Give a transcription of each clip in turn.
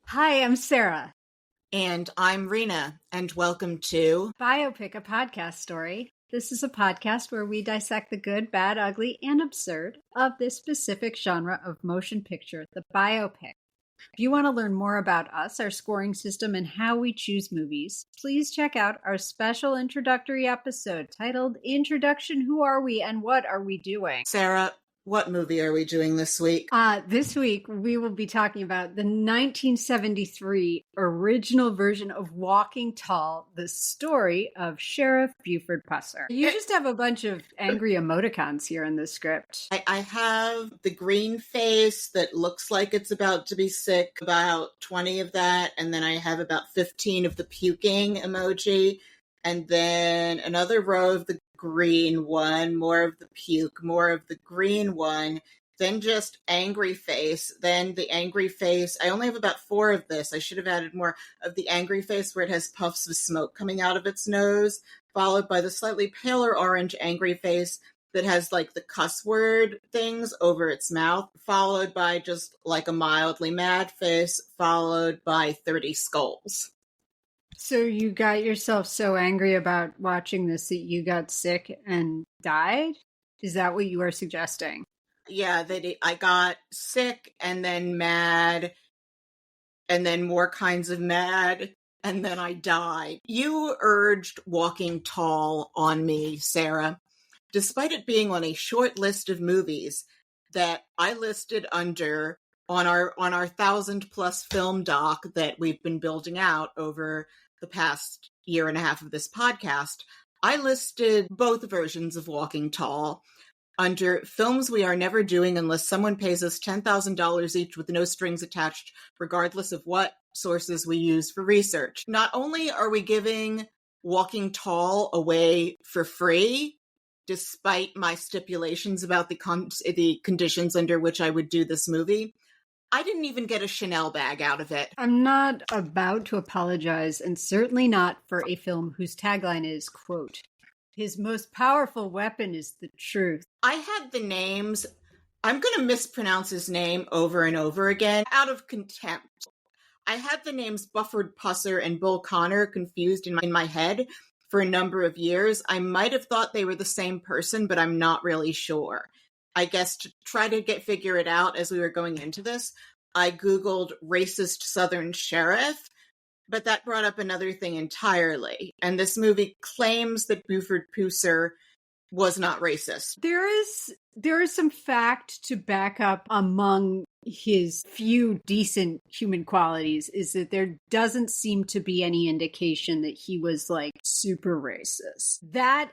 Hi, I'm Sarah. And I'm Rena, and welcome to Biopic, a podcast story. This is a podcast where we dissect the good, bad, ugly, and absurd of this specific genre of motion picture, the biopic. If you want to learn more about us, our scoring system, and how we choose movies, please check out our special introductory episode titled Introduction, Who Are We and What Are We Doing? Sarah. What movie are we doing this week? This week, we will be talking about the 1973 original version of Walking Tall, the story of Sheriff Buford Pusser. You just have a bunch of angry emoticons here in the script. I have the green face that looks like it's about to be sick, about 20 of that, and then I have about 15 of the puking emoji, and then another row of the green one, more of the puke, more of the green one, then just angry face, then the angry face. I only have about 4 of this. I should have added more of the angry face where it has puffs of smoke coming out of its nose, followed by the slightly paler orange angry face that has like the cuss word things over its mouth, followed by just like a mildly mad face, followed by 30 skulls. So you got yourself so angry about watching this that you got sick and died? Is that what you are suggesting? Yeah, I got sick and then mad and then more kinds of mad and then I died. You urged Walking Tall on me, Sarah, despite it being on a short list of movies that I listed under on our 1,000+ film doc that we've been building out over the past year and a half of this podcast. I listed both versions of Walking Tall under films we are never doing unless someone pays us $10,000 each with no strings attached, regardless of what sources we use for research. Not only are we giving Walking Tall away for free, despite my stipulations about the conditions under which I would do this movie, I didn't even get a Chanel bag out of it. I'm not about to apologize, and certainly not for a film whose tagline is, quote, "His most powerful weapon is the truth." I had the names, I'm going to mispronounce his name over and over again, out of contempt. I had the names Buford Pusser and Bull Connor confused in my head for a number of years. I might have thought they were the same person, but I'm not really sure. I guess to try to figure it out as we were going into this, I Googled racist Southern sheriff, but that brought up another thing entirely. And this movie claims that Buford Pusser was not racist. There is some fact to back up among his few decent human qualities is that there doesn't seem to be any indication that he was like super racist. That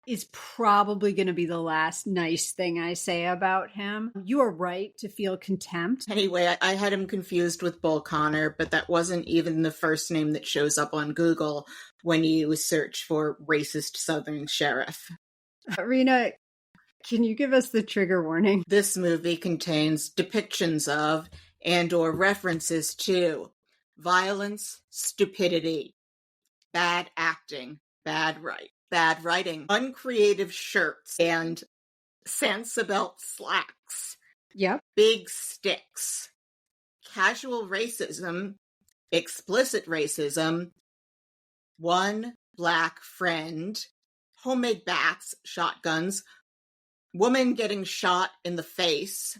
is probably going to be the last nice thing I say about him. You are right to feel contempt. Anyway, I had him confused with Bull Connor, but that wasn't even the first name that shows up on Google when you search for racist Southern sheriff. Rena, can you give us the trigger warning? This movie contains depictions of and/or references to violence, stupidity, bad acting, bad writing, uncreative shirts, and Sansabelt slacks. Yep. Big sticks. Casual racism, explicit racism, one black friend, homemade bats, shotguns, woman getting shot in the face,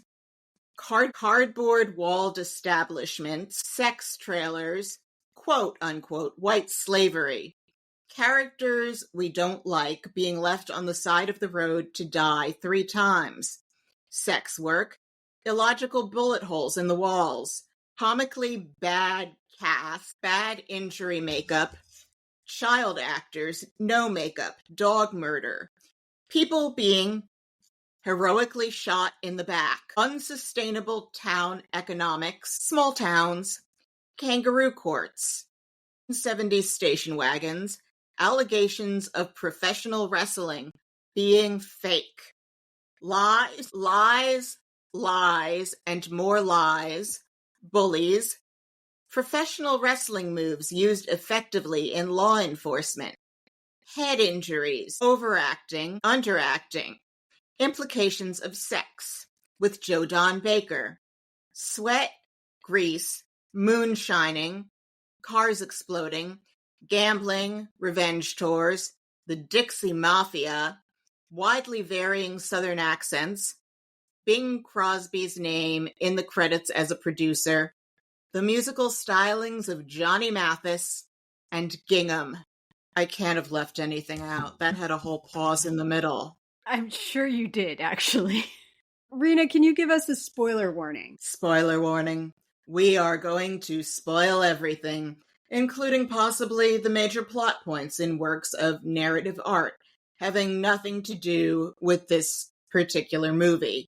cardboard walled establishments, sex trailers, quote unquote, white slavery. Characters we don't like being left on the side of the road to die 3 times. Sex work, illogical bullet holes in the walls, comically bad cast, bad injury makeup, child actors, no makeup, dog murder, people being heroically shot in the back, unsustainable town economics, small towns, kangaroo courts, 70s station wagons, allegations of professional wrestling being fake, lies, and more lies, bullies, professional wrestling moves used effectively in law enforcement, head injuries, overacting, underacting, implications of sex with Joe Don Baker, sweat, grease, moonshining, cars exploding, gambling, revenge tours, the Dixie Mafia, widely varying Southern accents, Bing Crosby's name in the credits as a producer, the musical stylings of Johnny Mathis, and Gingham. I can't have left anything out. That had a whole pause in the middle. I'm sure you did, actually. Rena, can you give us a spoiler warning? Spoiler warning. We are going to spoil everything, including possibly the major plot points in works of narrative art, having nothing to do with this particular movie.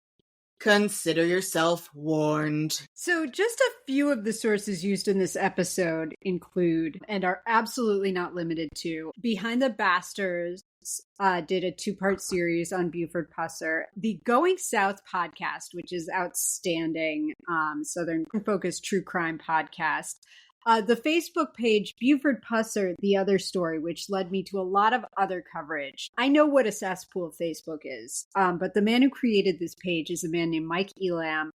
Consider yourself warned. So, just a few of the sources used in this episode include, and are absolutely not limited to, Behind the Bastards did a 2-part series on Buford Pusser, the Going South podcast, which is outstanding, Southern-focused true crime podcast, the Facebook page Buford Pusser, The Other Story, which led me to a lot of other coverage. I know what a cesspool of Facebook is, but the man who created this page is a man named Mike Elam.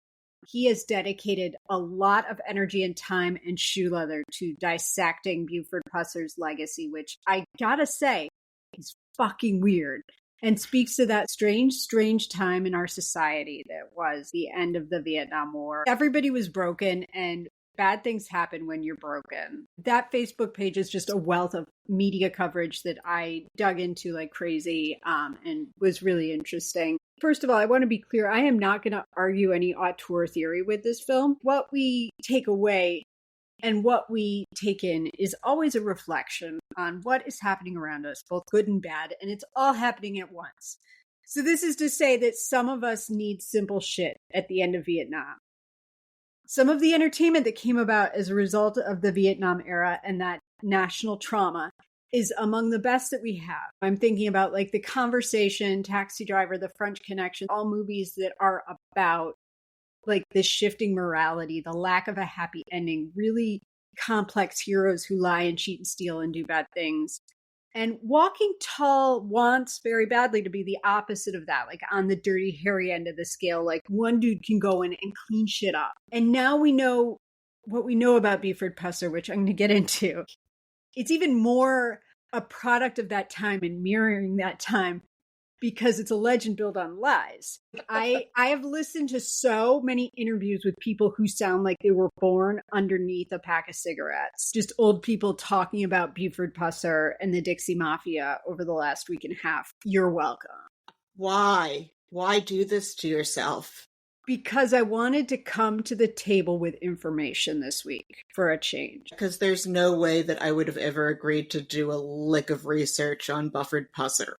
He has dedicated a lot of energy and time and shoe leather to dissecting Buford Pusser's legacy, which I gotta say is fucking weird and speaks to that strange time in our society that was the end of the Vietnam War. Everybody was broken and bad things happen when you're broken. That Facebook page is just a wealth of media coverage that I dug into like crazy and was really interesting. First of all, I want to be clear. I am not going to argue any auteur theory with this film. What we take away and what we take in is always a reflection on what is happening around us, both good and bad, and it's all happening at once. So this is to say that some of us need simple shit at the end of Vietnam. Some of the entertainment that came about as a result of the Vietnam era and that national trauma is among the best that we have. I'm thinking about like The Conversation, Taxi Driver, The French Connection, all movies that are about like this shifting morality, the lack of a happy ending, really complex heroes who lie and cheat and steal and do bad things. And Walking Tall wants very badly to be the opposite of that, like on the dirty, hairy end of the scale. Like one dude can go in and clean shit up. And now we know what we know about Buford Pusser, which I'm going to get into. It's even more a product of that time and mirroring that time because it's a legend built on lies. I have listened to so many interviews with people who sound like they were born underneath a pack of cigarettes. Just old people talking about Buford Pusser and the Dixie Mafia over the last week and a half. You're welcome. Why? Why do this to yourself? Because I wanted to come to the table with information this week for a change. Because there's no way that I would have ever agreed to do a lick of research on Buford Pusser.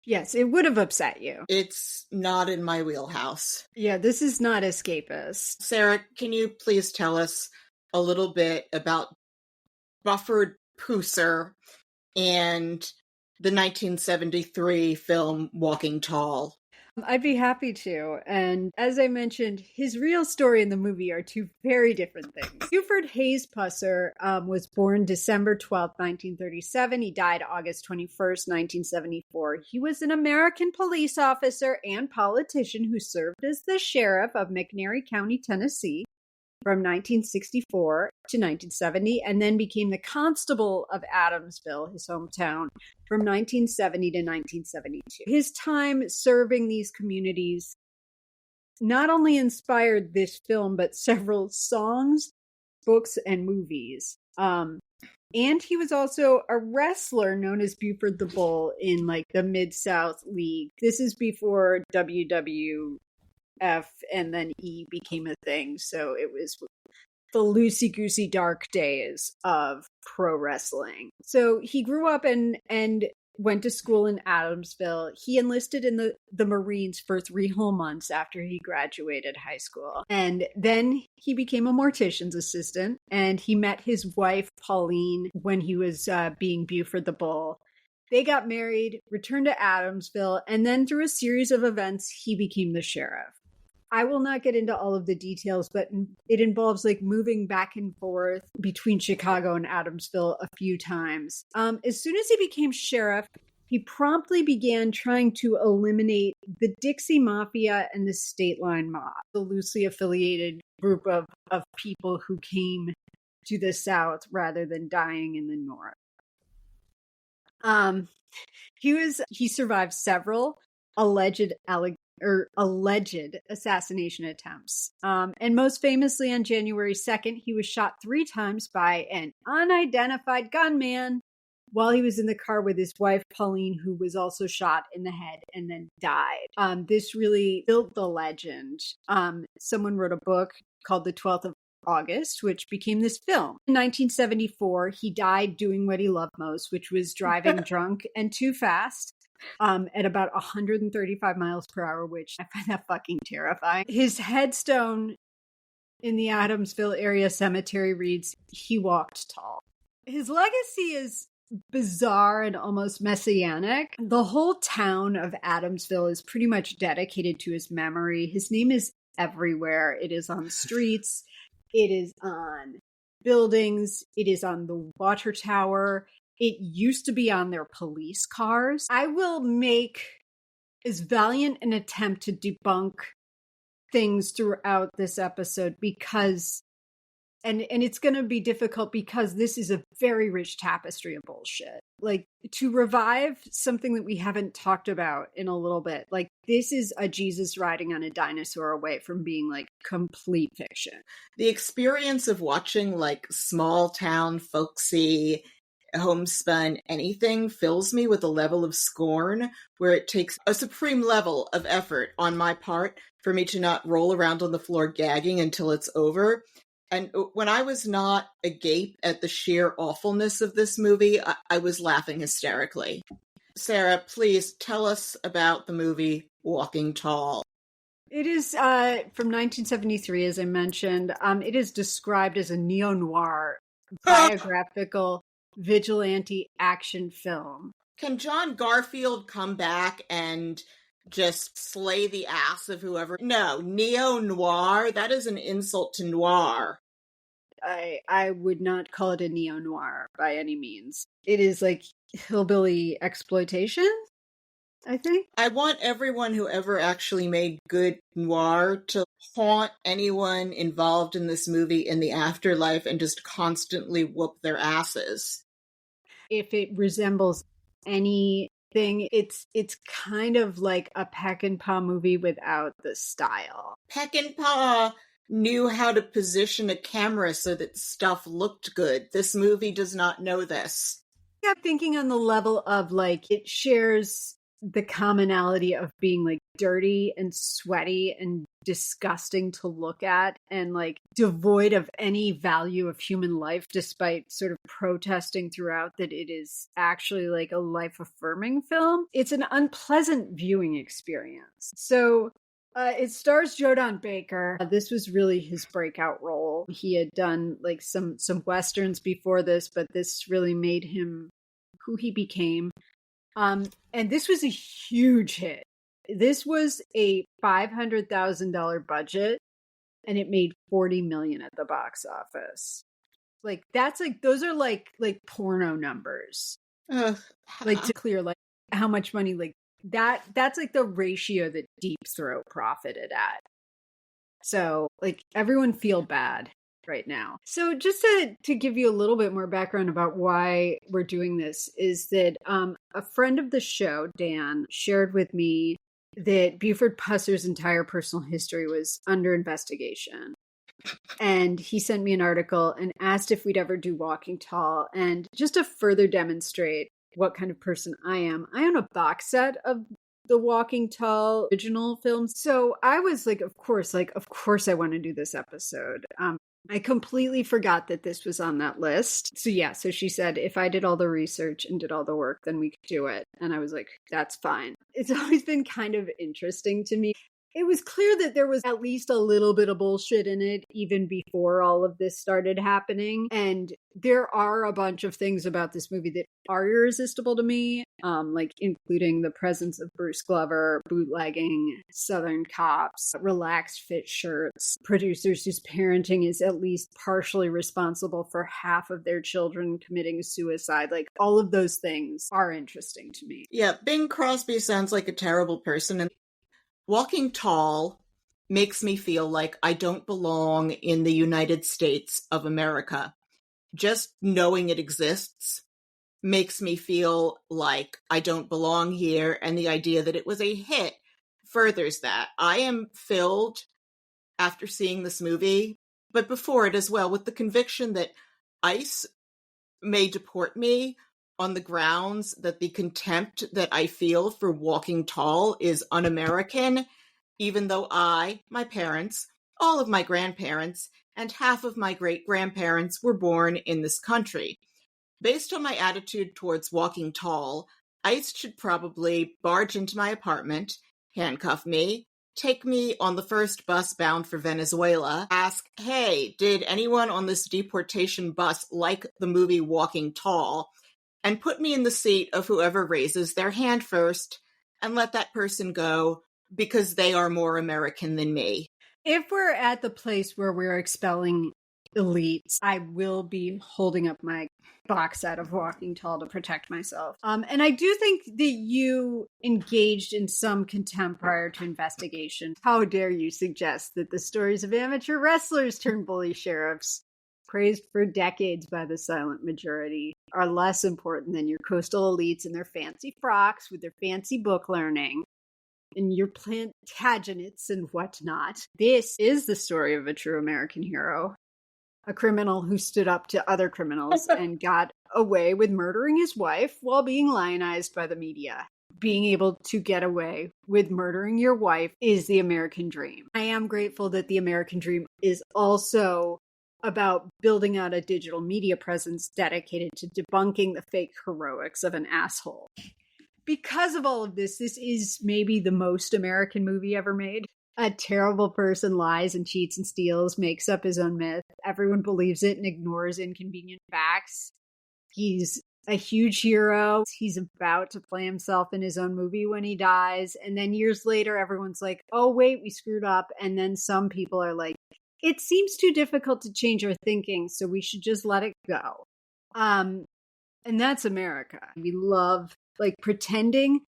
Yes, it would have upset you. It's not in my wheelhouse. Yeah, this is not escapist. Sarah, can you please tell us a little bit about Buford Pusser and the 1973 film Walking Tall? I'd be happy to. And as I mentioned, his real story and the movie are two very different things. Buford Hayes Pusser was born December 12th, 1937. He died August 21st, 1974. He was an American police officer and politician who served as the sheriff of McNairy County, Tennessee, from 1964 to 1970, and then became the constable of Adamsville, his hometown, from 1970 to 1972. His time serving these communities not only inspired this film, but several songs, books, and movies. And he was also a wrestler known as Buford the Bull in like the Mid-South League. This is before WWF and then E became a thing. So it was the loosey-goosey dark days of pro wrestling. So he grew up and went to school in Adamsville. He enlisted in the Marines for 3 whole months after he graduated high school. And then he became a mortician's assistant, and he met his wife, Pauline, when he was being Buford the Bull. They got married, returned to Adamsville, and then through a series of events, he became the sheriff. I will not get into all of the details, but it involves like moving back and forth between Chicago and Adamsville a few times. As soon as he became sheriff, He promptly began trying to eliminate the Dixie Mafia and the State Line Mob, the loosely affiliated group of people who came to the South rather than dying in the North. He survived several alleged assassination attempts. And most famously on January 2nd, he was shot 3 times by an unidentified gunman while he was in the car with his wife, Pauline, who was also shot in the head and then died. This really built the legend. Someone wrote a book called The 12th of August, which became this film. In 1974, he died doing what he loved most, which was driving drunk and too fast. At about 135 miles per hour, which I find that fucking terrifying. His headstone in the Adamsville area cemetery reads, "He walked tall." His legacy is bizarre and almost messianic. The whole town of Adamsville is pretty much dedicated to his memory. His name is everywhere. It is on streets. It is on buildings. It is on the water tower. It used to be on their police cars. I will make as valiant an attempt to debunk things throughout this episode because, and it's going to be difficult because this is a very rich tapestry of bullshit. Like, to revive something that we haven't talked about in a little bit, like, this is a Jesus riding on a dinosaur away from being like complete fiction. The experience of watching like small town folksy homespun anything fills me with a level of scorn where it takes a supreme level of effort on my part for me to not roll around on the floor gagging until it's over. And when I was not agape at the sheer awfulness of this movie, I was laughing hysterically. Sarah, please tell us about the movie Walking Tall. It is from 1973, as I mentioned. It is described as a neo-noir biographical vigilante action film. Can John Garfield come back and just slay the ass of whoever? No, neo-noir? That is an insult to noir. I would not call it a neo-noir by any means. It is like hillbilly exploitation, I think. I want everyone who ever actually made good noir to haunt anyone involved in this movie in the afterlife and just constantly whoop their asses. If it resembles anything, it's kind of like a Peckinpah movie without the style. Peckinpah knew how to position a camera so that stuff looked good. This movie does not know this. I'm thinking on the level of like it shares the commonality of being like dirty and sweaty and disgusting to look at and like devoid of any value of human life, despite sort of protesting throughout that it is actually like a life affirming film. It's an unpleasant viewing experience. So it stars Jodan Baker. This was really his breakout role. He had done like some Westerns before this, but this really made him who he became. And this was a huge hit. This was a $500,000 budget, and it made $40 million at the box office. Like that's like those are like porno numbers. Like to clear like how much money like that's like the ratio that Deep Throat profited at. So like everyone feel bad right now. So just to give you a little bit more background about why we're doing this is that a friend of the show, Dan, shared with me that Buford Pusser's entire personal history was under investigation. And he sent me an article and asked if we'd ever do Walking Tall. And just to further demonstrate what kind of person I am, I own a box set of the Walking Tall original films. So I was like, of course I want to do this episode. I completely forgot that this was on that list. So yeah, so she said, if I did all the research and did all the work, then we could do it. And I was like, that's fine. It's always been kind of interesting to me. It was clear that there was at least a little bit of bullshit in it even before all of this started happening. And there are a bunch of things about this movie that are irresistible to me, like including the presence of Bruce Glover, bootlegging, Southern cops, relaxed fit shirts, producers whose parenting is at least partially responsible for half of their children committing suicide. Like, all of those things are interesting to me. Yeah, Bing Crosby sounds like a terrible person, and Walking Tall makes me feel like I don't belong in the United States of America. Just knowing it exists makes me feel like I don't belong here, and the idea that it was a hit furthers that. I am filled, after seeing this movie, but before it as well, with the conviction that ICE may deport me on the grounds that the contempt that I feel for Walking Tall is un-American, even though I, my parents, all of my grandparents, and half of my great-grandparents were born in this country. Based on my attitude towards Walking Tall, ICE should probably barge into my apartment, handcuff me, take me on the first bus bound for Venezuela, ask, hey, did anyone on this deportation bus like the movie Walking Tall, and put me in the seat of whoever raises their hand first, and let that person go because they are more American than me. If we're at the place where we're expelling elites, I will be holding up my box set of Walking Tall to protect myself. And I do think that you engaged in some contempt prior to investigation. How dare you suggest that the stories of amateur wrestlers turn bully sheriffs, praised for decades by the silent majority, are less important than your coastal elites and their fancy frocks with their fancy book learning and your Plantagenets and whatnot. This is the story of a true American hero, a criminal who stood up to other criminals and got away with murdering his wife while being lionized by the media. Being able to get away with murdering your wife is the American dream. I am grateful that the American dream is also about building out a digital media presence dedicated to debunking the fake heroics of an asshole. Because of all of this, this is maybe the most American movie ever made. A terrible person lies and cheats and steals, makes up his own myth. Everyone believes it and ignores inconvenient facts. He's a huge hero. He's about to play himself in his own movie when he dies. And then years later, everyone's like, oh, wait, we screwed up. And then some people are like, it seems too difficult to change our thinking, so we should just let it go. And that's America. We love pretending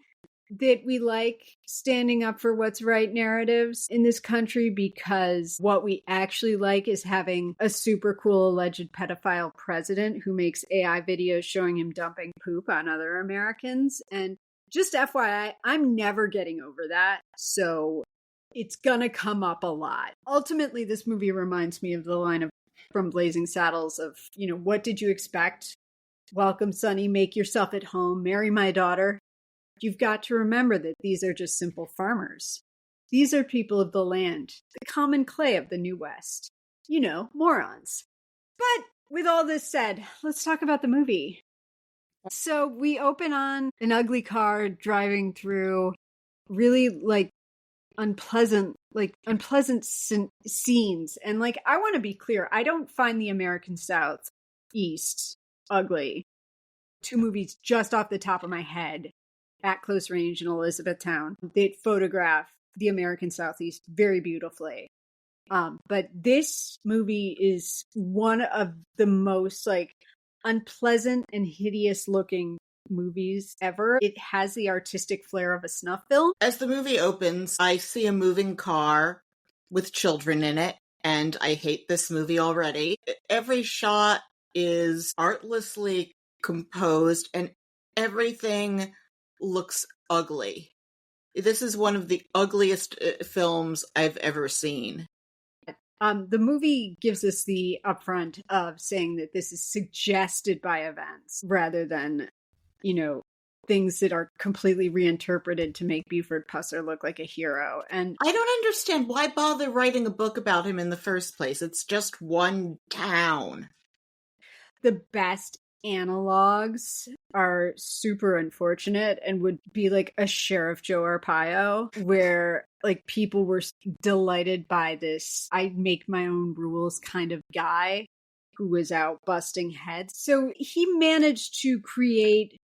that we like standing up for what's right narratives in this country, because what we actually like is having a super cool alleged pedophile president who makes AI videos showing him dumping poop on other Americans. And just FYI, I'm never getting over that. So it's gonna come up a lot. Ultimately, this movie reminds me of the line from Blazing Saddles of, what did you expect? Welcome, Sonny, make yourself at home, marry my daughter. You've got to remember that these are just simple farmers. These are people of the land, the common clay of the New West. Morons. But with all this said, let's talk about the movie. So we open on an ugly car driving through really unpleasant scenes. And I want to be clear, I don't find the American Southeast ugly. Two movies just off the top of my head, At Close Range and Elizabethtown, that photograph the American Southeast very beautifully. But this movie is one of the most unpleasant and hideous looking movies ever. It has the artistic flair of a snuff film. As the movie opens, I see a moving car with children in it, and I hate this movie already. Every shot is artlessly composed, and everything looks ugly. This is one of the ugliest films I've ever seen. The movie gives us the upfront of saying that this is suggested by events rather than, things that are completely reinterpreted to make Buford Pusser look like a hero. And I don't understand, why bother writing a book about him in the first place? It's just one town. The best analogs are super unfortunate and would be like a Sheriff Joe Arpaio, where like people were delighted by this I make my own rules kind of guy who was out busting heads. So he managed to create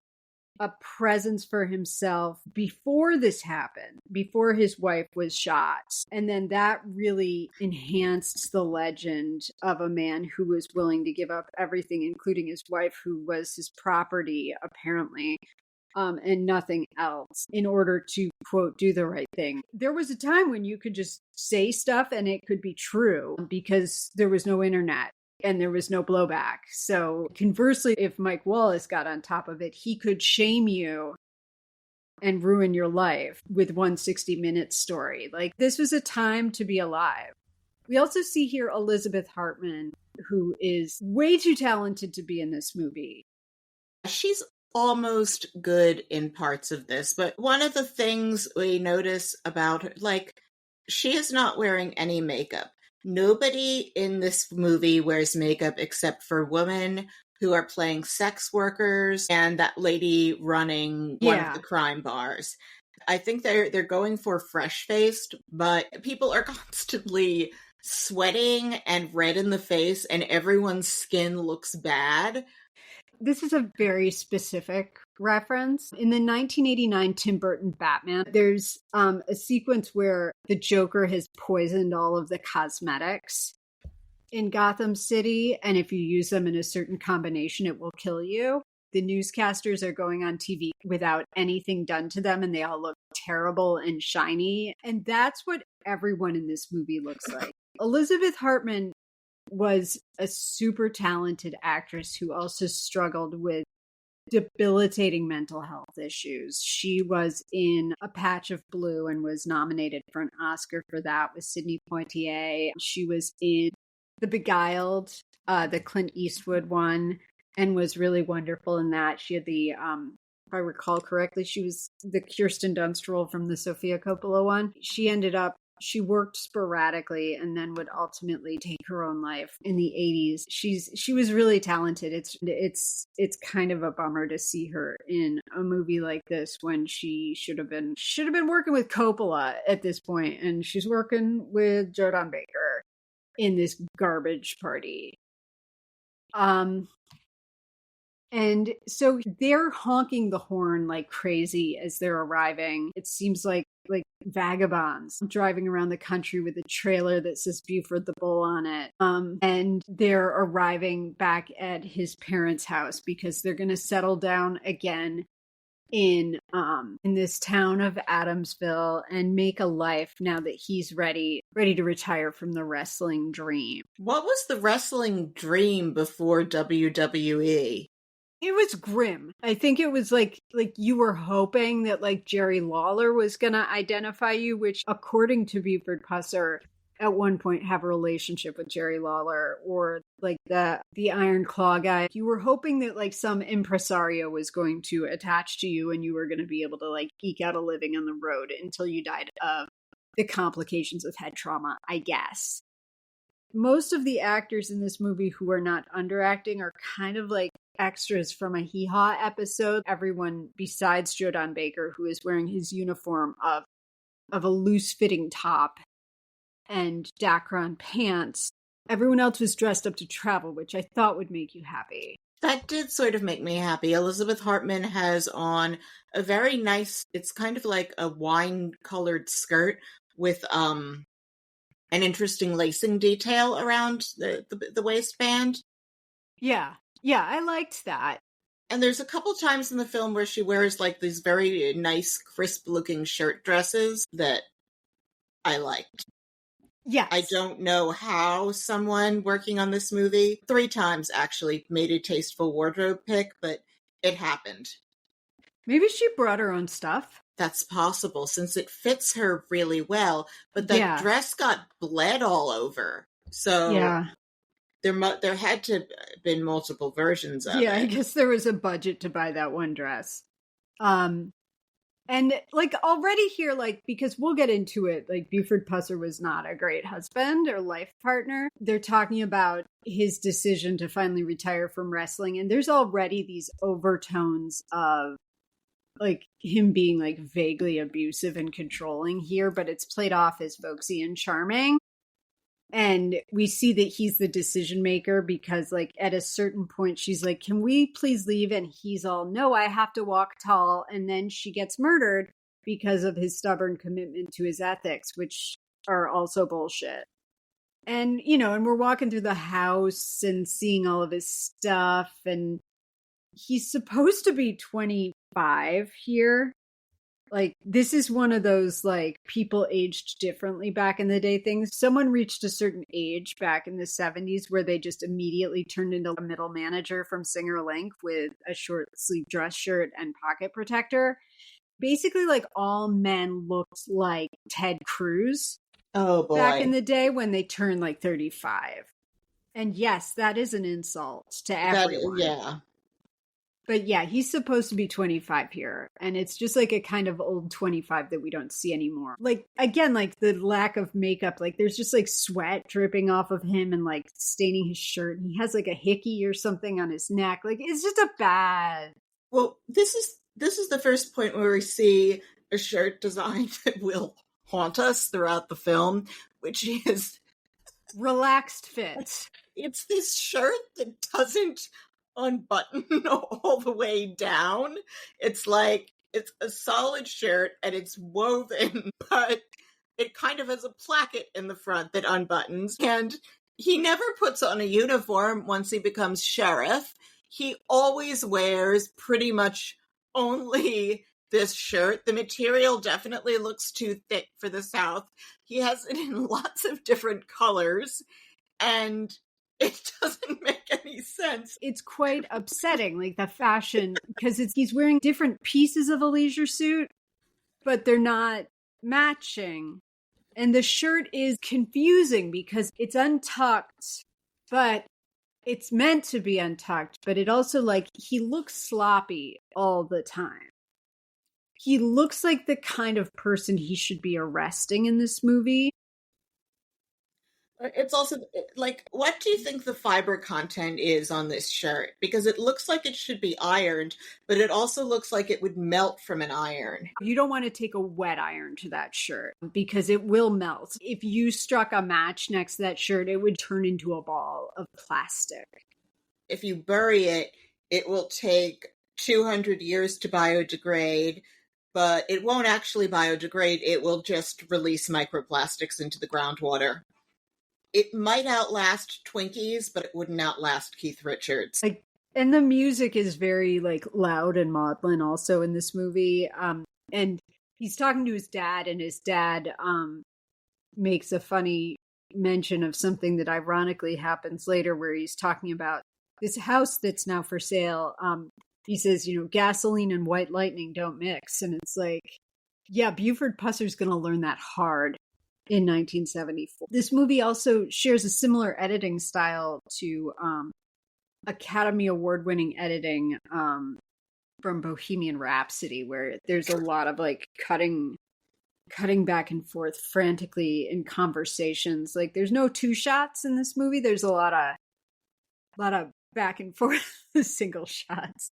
a presence for himself before this happened, before his wife was shot. And then that really enhanced the legend of a man who was willing to give up everything, including his wife, who was his property, apparently. And nothing else in order to, quote, do the right thing. There was a time when you could just say stuff and it could be true because there was no internet and there was no blowback. So conversely, if Mike Wallace got on top of it, he could shame you and ruin your life with one 60-minute story. Like, this was a time to be alive. We also see here Elizabeth Hartman, who is way too talented to be in this movie. She's almost good in parts of this, but one of the things we notice about her, like, she is not wearing any makeup. Nobody in this movie wears makeup except for women who are playing sex workers and that lady running one of the crime bars. I think they're going for fresh-faced, but people are constantly sweating and red in the face and everyone's skin looks bad. This is a very specific reference. In the 1989 Tim Burton Batman, there's a sequence where the Joker has poisoned all of the cosmetics in Gotham City, and if you use them in a certain combination, it will kill you. The newscasters are going on TV without anything done to them, and they all look terrible and shiny. And that's what everyone in this movie looks like. Elizabeth Hartman was a super talented actress who also struggled with debilitating mental health issues. She was in A Patch of Blue and was nominated for an Oscar for that with Sidney Poitier. She was in The Beguiled, the Clint Eastwood one, and was really wonderful in that. She had the, if I recall correctly, she was the Kirsten Dunst role from the Sofia Coppola one. She worked sporadically and then would ultimately take her own life in the 80s. She was really talented. It's kind of a bummer to see her in a movie like this when she should have been working with Coppola at this point, and she's working with Jordan Baker in this garbage party. And so they're honking the horn like crazy as they're arriving. It seems like vagabonds driving around the country with a trailer that says Buford the Bull on it. And they're arriving back at his parents' house because they're going to settle down again in this town of Adamsville and make a life now that he's ready to retire from the wrestling dream. What was the wrestling dream before WWE? It was grim. I think it was like you were hoping that like Jerry Lawler was going to identify you, which according to Buford Pusser at one point have a relationship with Jerry Lawler, or like the Iron Claw guy. You were hoping that like some impresario was going to attach to you and you were going to be able to like eke out a living on the road until you died of the complications of head trauma, I guess. Most of the actors in this movie who are not underacting are kind of like extras from a Hee Haw episode. Everyone besides Jordan Baker, who is wearing his uniform of a loose-fitting top and Dacron pants, everyone else was dressed up to travel, which I thought would make you happy. That did sort of make me happy. Elizabeth Hartman has on a very nice, it's kind of like a wine-colored skirt with an interesting lacing detail around the waistband. Yeah, I liked that. And there's a couple times in the film where she wears like these very nice, crisp-looking shirt dresses that I liked. Yes. I don't know how someone working on this movie 3 times actually made a tasteful wardrobe pick, but it happened. Maybe she brought her own stuff. That's possible, since it fits her really well, but that dress got bled all over. So yeah. There had to have been multiple versions of it. Yeah, I guess there was a budget to buy that one dress. And like already here, like, because we'll get into it, like Buford Pusser was not a great husband or life partner. They're talking about his decision to finally retire from wrestling. And there's already these overtones of like him being like vaguely abusive and controlling here, but it's played off as folksy and charming. And we see that he's the decision maker because like at a certain point she's like, can we please leave? And he's all, no, I have to walk tall. And then she gets murdered because of his stubborn commitment to his ethics, which are also bullshit. And and we're walking through the house and seeing all of his stuff, and he's supposed to be 25 here. Like, this is one of those, like, people aged differently back in the day things. Someone reached a certain age back in the 70s where they just immediately turned into a middle manager from Singer Link with a short sleeve dress shirt and pocket protector. Basically, like, all men looked like Ted Cruz. Oh, boy. Back in the day when they turned, like, 35. And yes, that is an insult to everyone. Yeah. But yeah, he's supposed to be 25 here. And it's just like a kind of old 25 that we don't see anymore. Like, again, like the lack of makeup, like there's just like sweat dripping off of him and like staining his shirt. And he has like a hickey or something on his neck. Like, it's just a bad. Well, this is the first point where we see a shirt design that will haunt us throughout the film, which is relaxed fit. It's this shirt that doesn't unbutton all the way down. It's like, it's a solid shirt and it's woven, but it kind of has a placket in the front that unbuttons. And he never puts on a uniform once he becomes sheriff. He always wears pretty much only this shirt. The material definitely looks too thick for the South. He has it in lots of different colors, and it doesn't make any sense. It's quite upsetting, like the fashion, because he's wearing different pieces of a leisure suit, but they're not matching. And the shirt is confusing because it's untucked, but it's meant to be untucked, but it also, like, he looks sloppy all the time. He looks like the kind of person he should be arresting in this movie. It's also, like, what do you think the fiber content is on this shirt? Because it looks like it should be ironed, but it also looks like it would melt from an iron. You don't want to take a wet iron to that shirt because it will melt. If you struck a match next to that shirt, it would turn into a ball of plastic. If you bury it, it will take 200 years to biodegrade, but it won't actually biodegrade. It will just release microplastics into the groundwater. It might outlast Twinkies, but it wouldn't outlast Keith Richards. Like, and the music is very like loud and maudlin also in this movie. And he's talking to his dad, and his dad makes a funny mention of something that ironically happens later, where he's talking about this house that's now for sale. He says, gasoline and white lightning don't mix. And it's like, yeah, Buford Pusser's going to learn that hard in 1974. This movie also shares a similar editing style to Academy Award-winning editing from Bohemian Rhapsody, where there's a lot of like cutting back and forth frantically in conversations. Like, there's no two shots in this movie. There's a lot of back and forth single shots.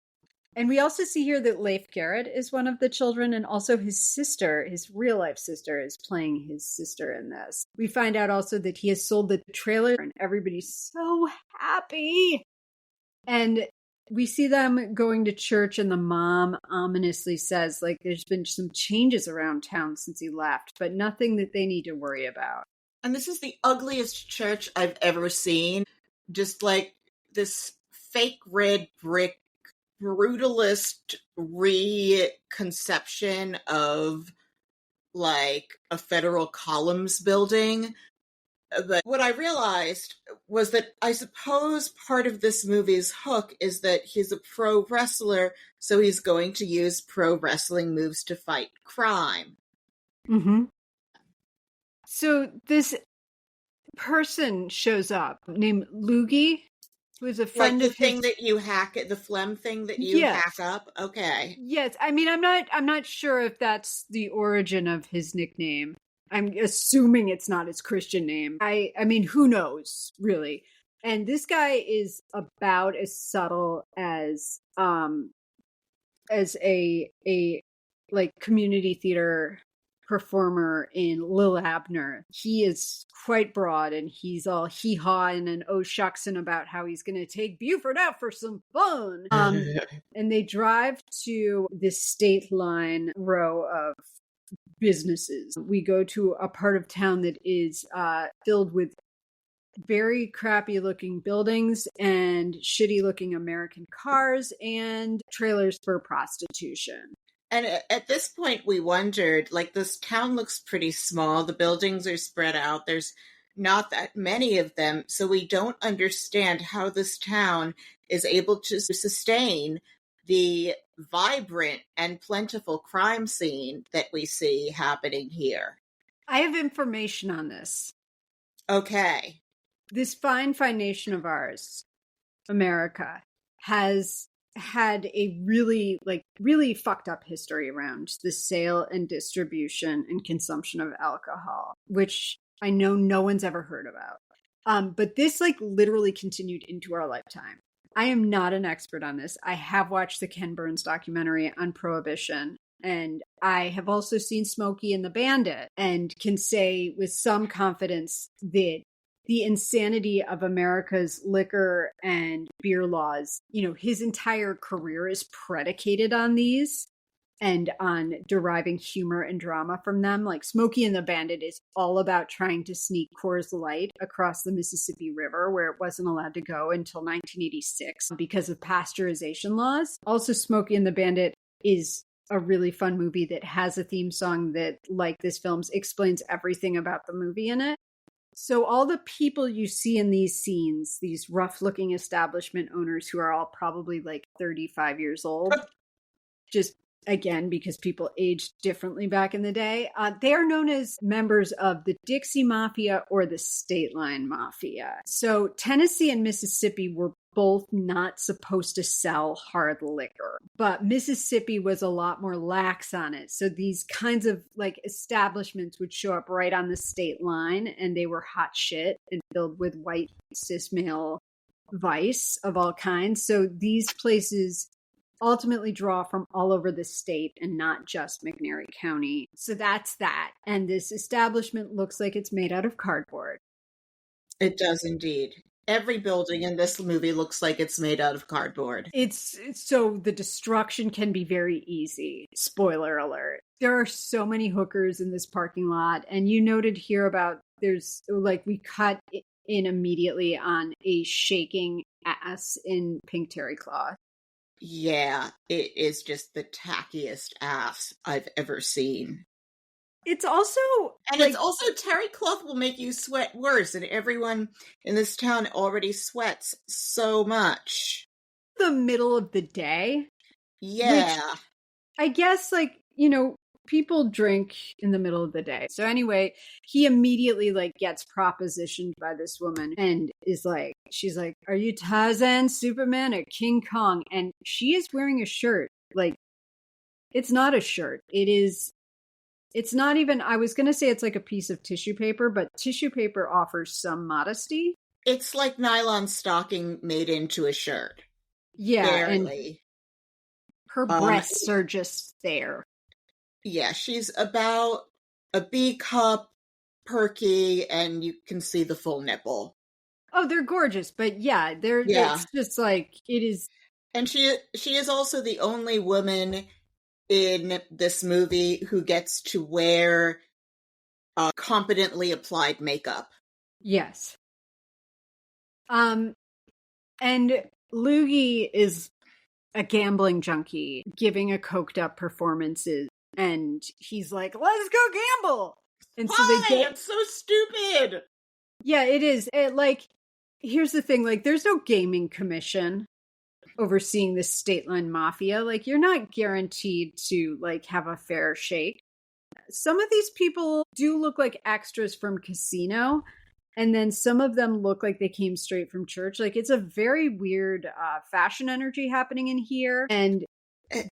And we also see here that Leif Garrett is one of the children, and also his sister, his real life sister, is playing his sister in this. We find out also that he has sold the trailer, and everybody's so happy. And we see them going to church, and the mom ominously says, like, there's been some changes around town since he left, but nothing that they need to worry about. And this is the ugliest church I've ever seen. Just like this fake red brick brutalist reconception of like a federal columns building. But what I realized was that I suppose part of this movie's hook is that he's a pro wrestler, so he's going to use pro wrestling moves to fight crime. Mm-hmm. So this person shows up named Loogie. who is a Like friend the of his. thing that you hack it, the phlegm thing that you hack up? Okay. Yes. I mean, I'm not sure if that's the origin of his nickname. I'm assuming it's not his Christian name. I mean, who knows, really? And this guy is about as subtle as a like community theater performer in Lil Abner. He is quite broad, and he's all hee-haw and oh shucksing about how he's going to take Buford out for some fun. And they drive to this state line row of businesses. We go to a part of town that is filled with very crappy looking buildings and shitty looking American cars and trailers for prostitution. And at this point, we wondered, like, this town looks pretty small. The buildings are spread out. There's not that many of them. So we don't understand how this town is able to sustain the vibrant and plentiful crime scene that we see happening here. I have information on this. Okay. This fine nation of ours, America, has had a really fucked up history around the sale and distribution and consumption of alcohol, which I know no one's ever heard about. But this literally continued into our lifetime. I am not an expert on this. I have watched the Ken Burns documentary on Prohibition, and I have also seen Smokey and the Bandit, and can say with some confidence that the insanity of America's liquor and beer laws, his entire career is predicated on these and on deriving humor and drama from them. Like Smokey and the Bandit is all about trying to sneak Coors Light across the Mississippi River, where it wasn't allowed to go until 1986 because of pasteurization laws. Also, Smokey and the Bandit is a really fun movie that has a theme song that, like this film's, explains everything about the movie in it. So all the people you see in these scenes, these rough-looking establishment owners who are all probably 35 years old, just again, because people aged differently back in the day, they are known as members of the Dixie Mafia or the State Line Mafia. So Tennessee and Mississippi were both not supposed to sell hard liquor, but Mississippi was a lot more lax on it. So these kinds of establishments would show up right on the state line, and they were hot shit and filled with white cis male vice of all kinds. So these places ultimately draw from all over the state and not just McNairy County. So that's that. And this establishment looks like it's made out of cardboard. It does indeed. Every building in this movie looks like it's made out of cardboard. It's so the destruction can be very easy. Spoiler alert. There are so many hookers in this parking lot. And you noted here about we cut in immediately on a shaking ass in pink terry cloth. Yeah, it is just the tackiest ass I've ever seen. It's also... And it's also, terry cloth will make you sweat worse, and everyone in this town already sweats so much. The middle of the day? Yeah. Which, I guess, people drink in the middle of the day. So anyway, he immediately, gets propositioned by this woman and is she's like, are you Tarzan, Superman, or King Kong? And she is wearing a shirt. It's not a shirt. It's not even, I was going to say it's like a piece of tissue paper, but tissue paper offers some modesty. It's like nylon stocking made into a shirt. Yeah. Barely. And her breasts are just there. Yeah, she's about a B cup, perky, and you can see the full nipple. Oh, they're gorgeous, but yeah, it's just it is. And she is also the only woman in this movie who gets to wear competently applied makeup. Yes. And Loogie is a gambling junkie giving a coked up performances, and he's like, let's go gamble. And so it's so stupid. Yeah, it is. Here's the thing, there's no gaming commission overseeing this state line mafia. You're not guaranteed to have a fair shake. Some of these people do look like extras from Casino, And then some of them look like they came straight from church. Like, it's a very weird fashion energy happening in here. And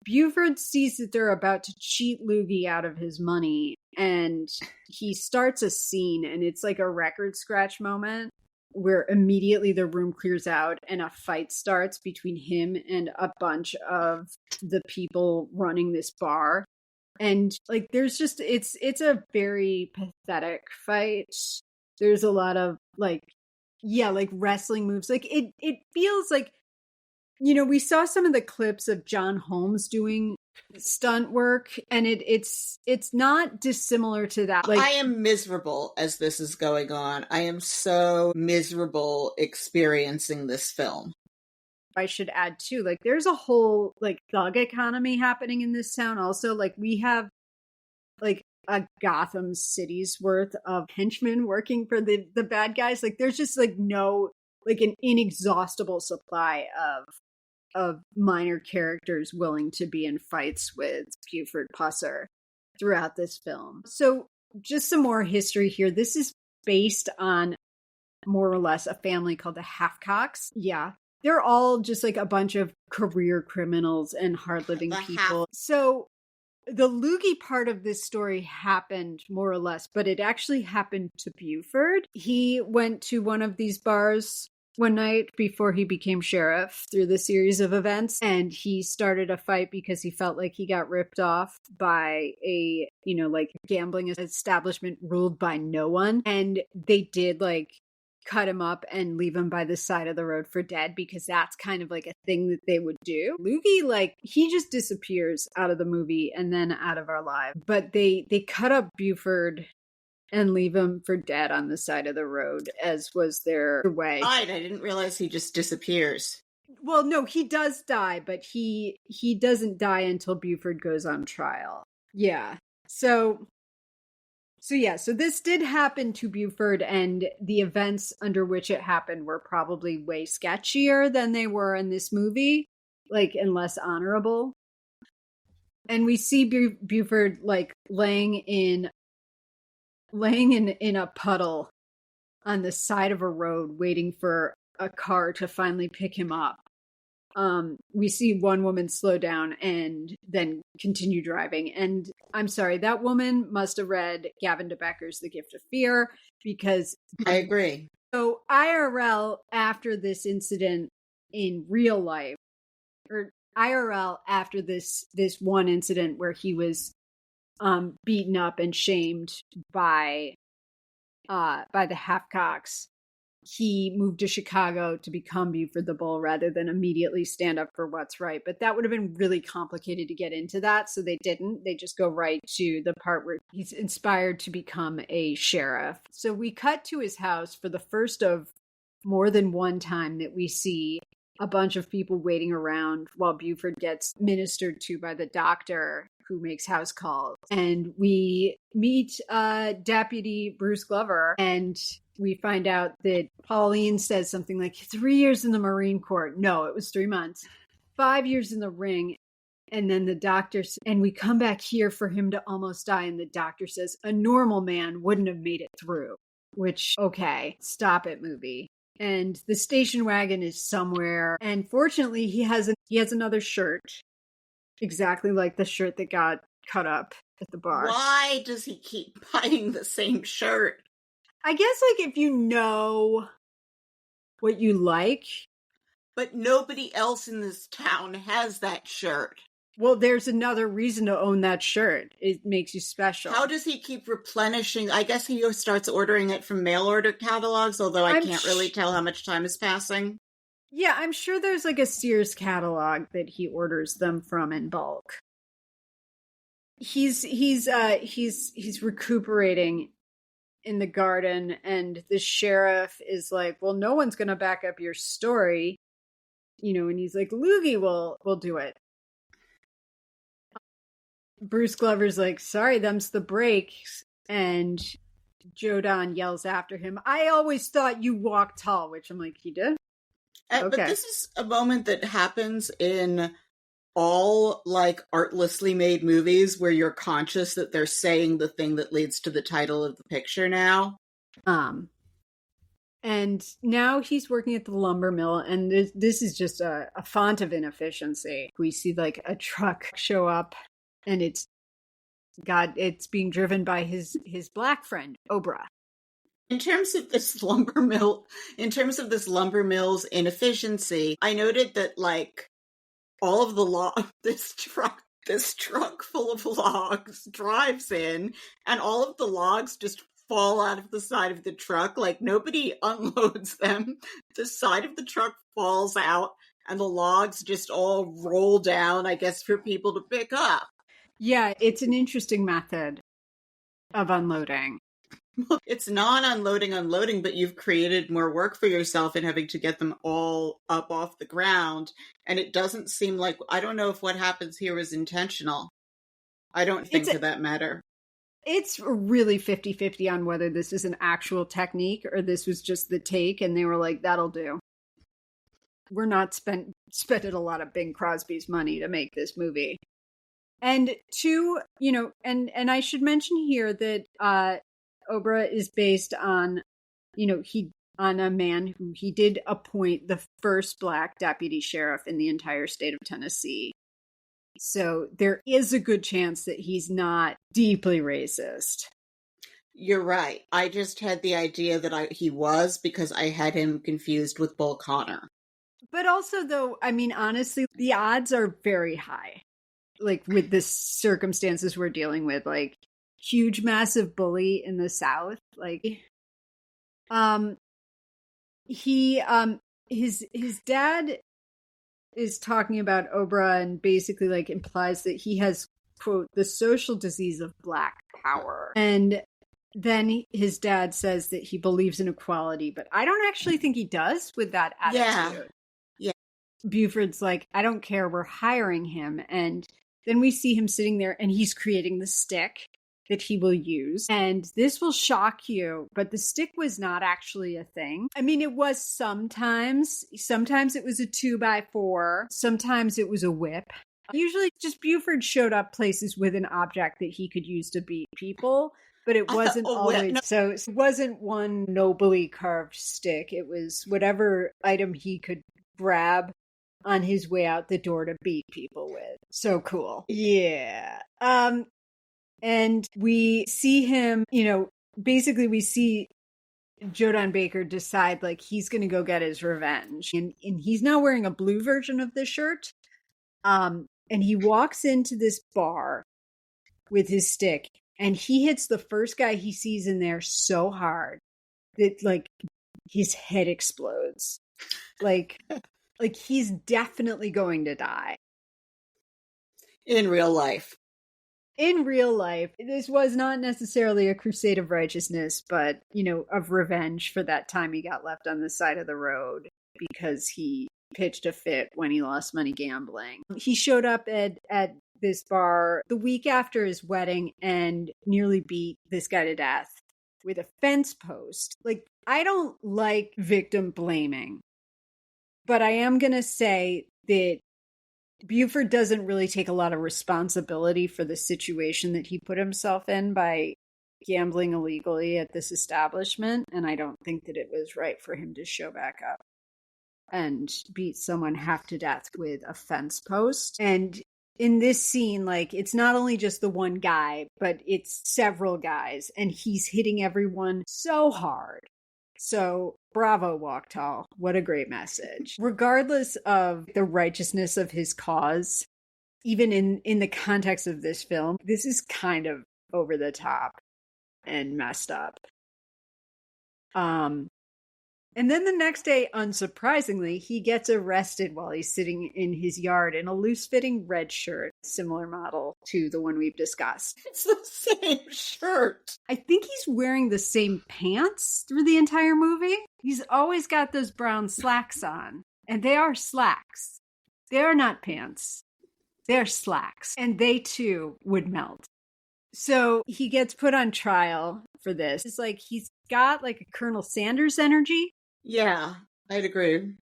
Buford sees that they're about to cheat Loogie out of his money. And he starts a scene, and it's like a record scratch moment where immediately the room clears out and a fight starts between him and a bunch of the people running this bar. And like, there's just, it's a very pathetic fight. There's a lot of like, yeah, like wrestling moves. Like it feels like, you know, we saw some of the clips of John Holmes doing stunt work, and it's not dissimilar to that. Like, I am miserable as this is going on. I am so miserable experiencing this film. I should add too, like, there's a whole like thug economy happening in this town also. Like, we have like a Gotham City's worth of henchmen working for the bad guys. Like, there's just like no, like, an inexhaustible supply of minor characters willing to be in fights with Buford Pusser throughout this film. So just some more history here. This is based on more or less a family called the Halfcocks. Yeah. They're all just like a bunch of career criminals and hard-living people. So the Loogie part of this story happened more or less, but it actually happened to Buford. He went to one of these bars one night before he became sheriff through the series of events, and he started a fight because he felt like he got ripped off by a, you know, like gambling establishment ruled by no one. And they did like cut him up and leave him by the side of the road for dead, because that's kind of like a thing that they would do. Loogie, like, he just disappears out of the movie and then out of our lives. But they cut up Buford and leave him for dead on the side of the road, as was their way. I didn't realize he just disappears. Well, no, he does die, but he doesn't die until Buford goes on trial. Yeah. So this did happen to Buford, and the events under which it happened were probably way sketchier than they were in this movie, like, and less honorable. And we see Buford like laying in a puddle on the side of a road waiting for a car to finally pick him up. We see one woman slow down and then continue driving. And I'm sorry, that woman must have read Gavin de Becker's The Gift of Fear, because I agree. So IRL after this incident in real life, or IRL after this one incident where he was beaten up and shamed by the Halfcocks, he moved to Chicago to become Buford the Bull rather than immediately stand up for what's right. But that would have been really complicated to get into that, so they didn't. They just go right to the part where he's inspired to become a sheriff. So we cut to his house for the first of more than one time that we see a bunch of people waiting around while Buford gets ministered to by the doctor who makes house calls. And we meet Deputy Bruce Glover, and we find out that Pauline says something like 3 years in the Marine Corps. No, it was 3 months. 5 years in the ring. And then the doctor, and we come back here for him to almost die. And the doctor says, a normal man wouldn't have made it through. Which, okay, stop it, movie. And the station wagon is somewhere. And fortunately, he has another shirt, exactly like the shirt that got cut up at the bar. Why does he keep buying the same shirt? I guess, like, if you know what you like. But nobody else in this town has that shirt. Well, there's another reason to own that shirt. It makes you special. How does he keep replenishing? I guess he starts ordering it from mail order catalogs, although I can't really tell how much time is passing. Yeah, I'm sure there's like a Sears catalog that he orders them from in bulk. He's recuperating in the garden, and the sheriff is like, well, no one's going to back up your story. You know, and he's like, Loogie will do it. Bruce Glover's like, sorry, them's the breaks. And Joe Don yells after him, I always thought you walked tall, which I'm like, he did? Okay. But this is a moment that happens in all, like, artlessly made movies where you're conscious that they're saying the thing that leads to the title of the picture now. And now he's working at the lumber mill, and this is just a font of inefficiency. We see like a truck show up, and it's being driven by his black friend, Obra. In terms of this lumber mill's inefficiency, I noted that like all of the this truck full of logs drives in, and all of the logs just fall out of the side of the truck. Like nobody unloads them. The side of the truck falls out and the logs just all roll down, I guess, for people to pick up. Yeah, it's an interesting method of unloading. It's unloading, but you've created more work for yourself in having to get them all up off the ground. And it doesn't seem like, I don't know if what happens here is intentional. I don't think for that matter. It's really 50-50 on whether this is an actual technique or this was just the take and they were like, that'll do. We're not spending a lot of Bing Crosby's money to make this movie. And and I should mention here that Obra is based on, on a man who he did appoint the first Black deputy sheriff in the entire state of Tennessee. So there is a good chance that he's not deeply racist. You're right. I just had the idea that he was because I had him confused with Bull Connor. But also, though, I mean, honestly, the odds are very high. Like with the circumstances we're dealing with, like huge, massive bully in the South. Like, his dad is talking about Obra and basically like implies that he has, quote, the social disease of Black power. And then his dad says that he believes in equality, but I don't actually think he does with that attitude. Yeah. Buford's like, I don't care, we're hiring him. And then we see him sitting there and he's creating the stick that he will use. And this will shock you, but the stick was not actually a thing. I mean, it was sometimes. Sometimes it was a 2x4. Sometimes it was a whip. Usually just Buford showed up places with an object that he could use to beat people, but it wasn't always. So it wasn't one nobly carved stick. It was whatever item he could grab on his way out the door to beat people with. So cool. Yeah. And we see him, basically we see Jodan Baker decide like he's going to go get his revenge. And he's now wearing a blue version of the shirt. And he walks into this bar with his stick and he hits the first guy he sees in there so hard that like his head explodes. Like he's definitely going to die. In real life. In real life, this was not necessarily a crusade of righteousness, but, of revenge for that time he got left on the side of the road because he pitched a fit when he lost money gambling. He showed up at this bar the week after his wedding and nearly beat this guy to death with a fence post. Like, I don't like victim blaming, but I am going to say that Buford doesn't really take a lot of responsibility for the situation that he put himself in by gambling illegally at this establishment. And I don't think that it was right for him to show back up and beat someone half to death with a fence post. And in this scene, like, it's not only just the one guy, but it's several guys, and he's hitting everyone so hard. So bravo, Walk Tall. What a great message. Regardless of the righteousness of his cause, even in the context of this film, this is kind of over the top and messed up. And then the next day, unsurprisingly, he gets arrested while he's sitting in his yard in a loose-fitting red shirt, similar model to the one we've discussed. It's the same shirt. I think he's wearing the same pants through the entire movie. He's always got those brown slacks on, and they are slacks. They are not pants. They're slacks, and they too would melt. So he gets put on trial for this. It's like he's got like a Colonel Sanders energy. Yeah, I'd agree.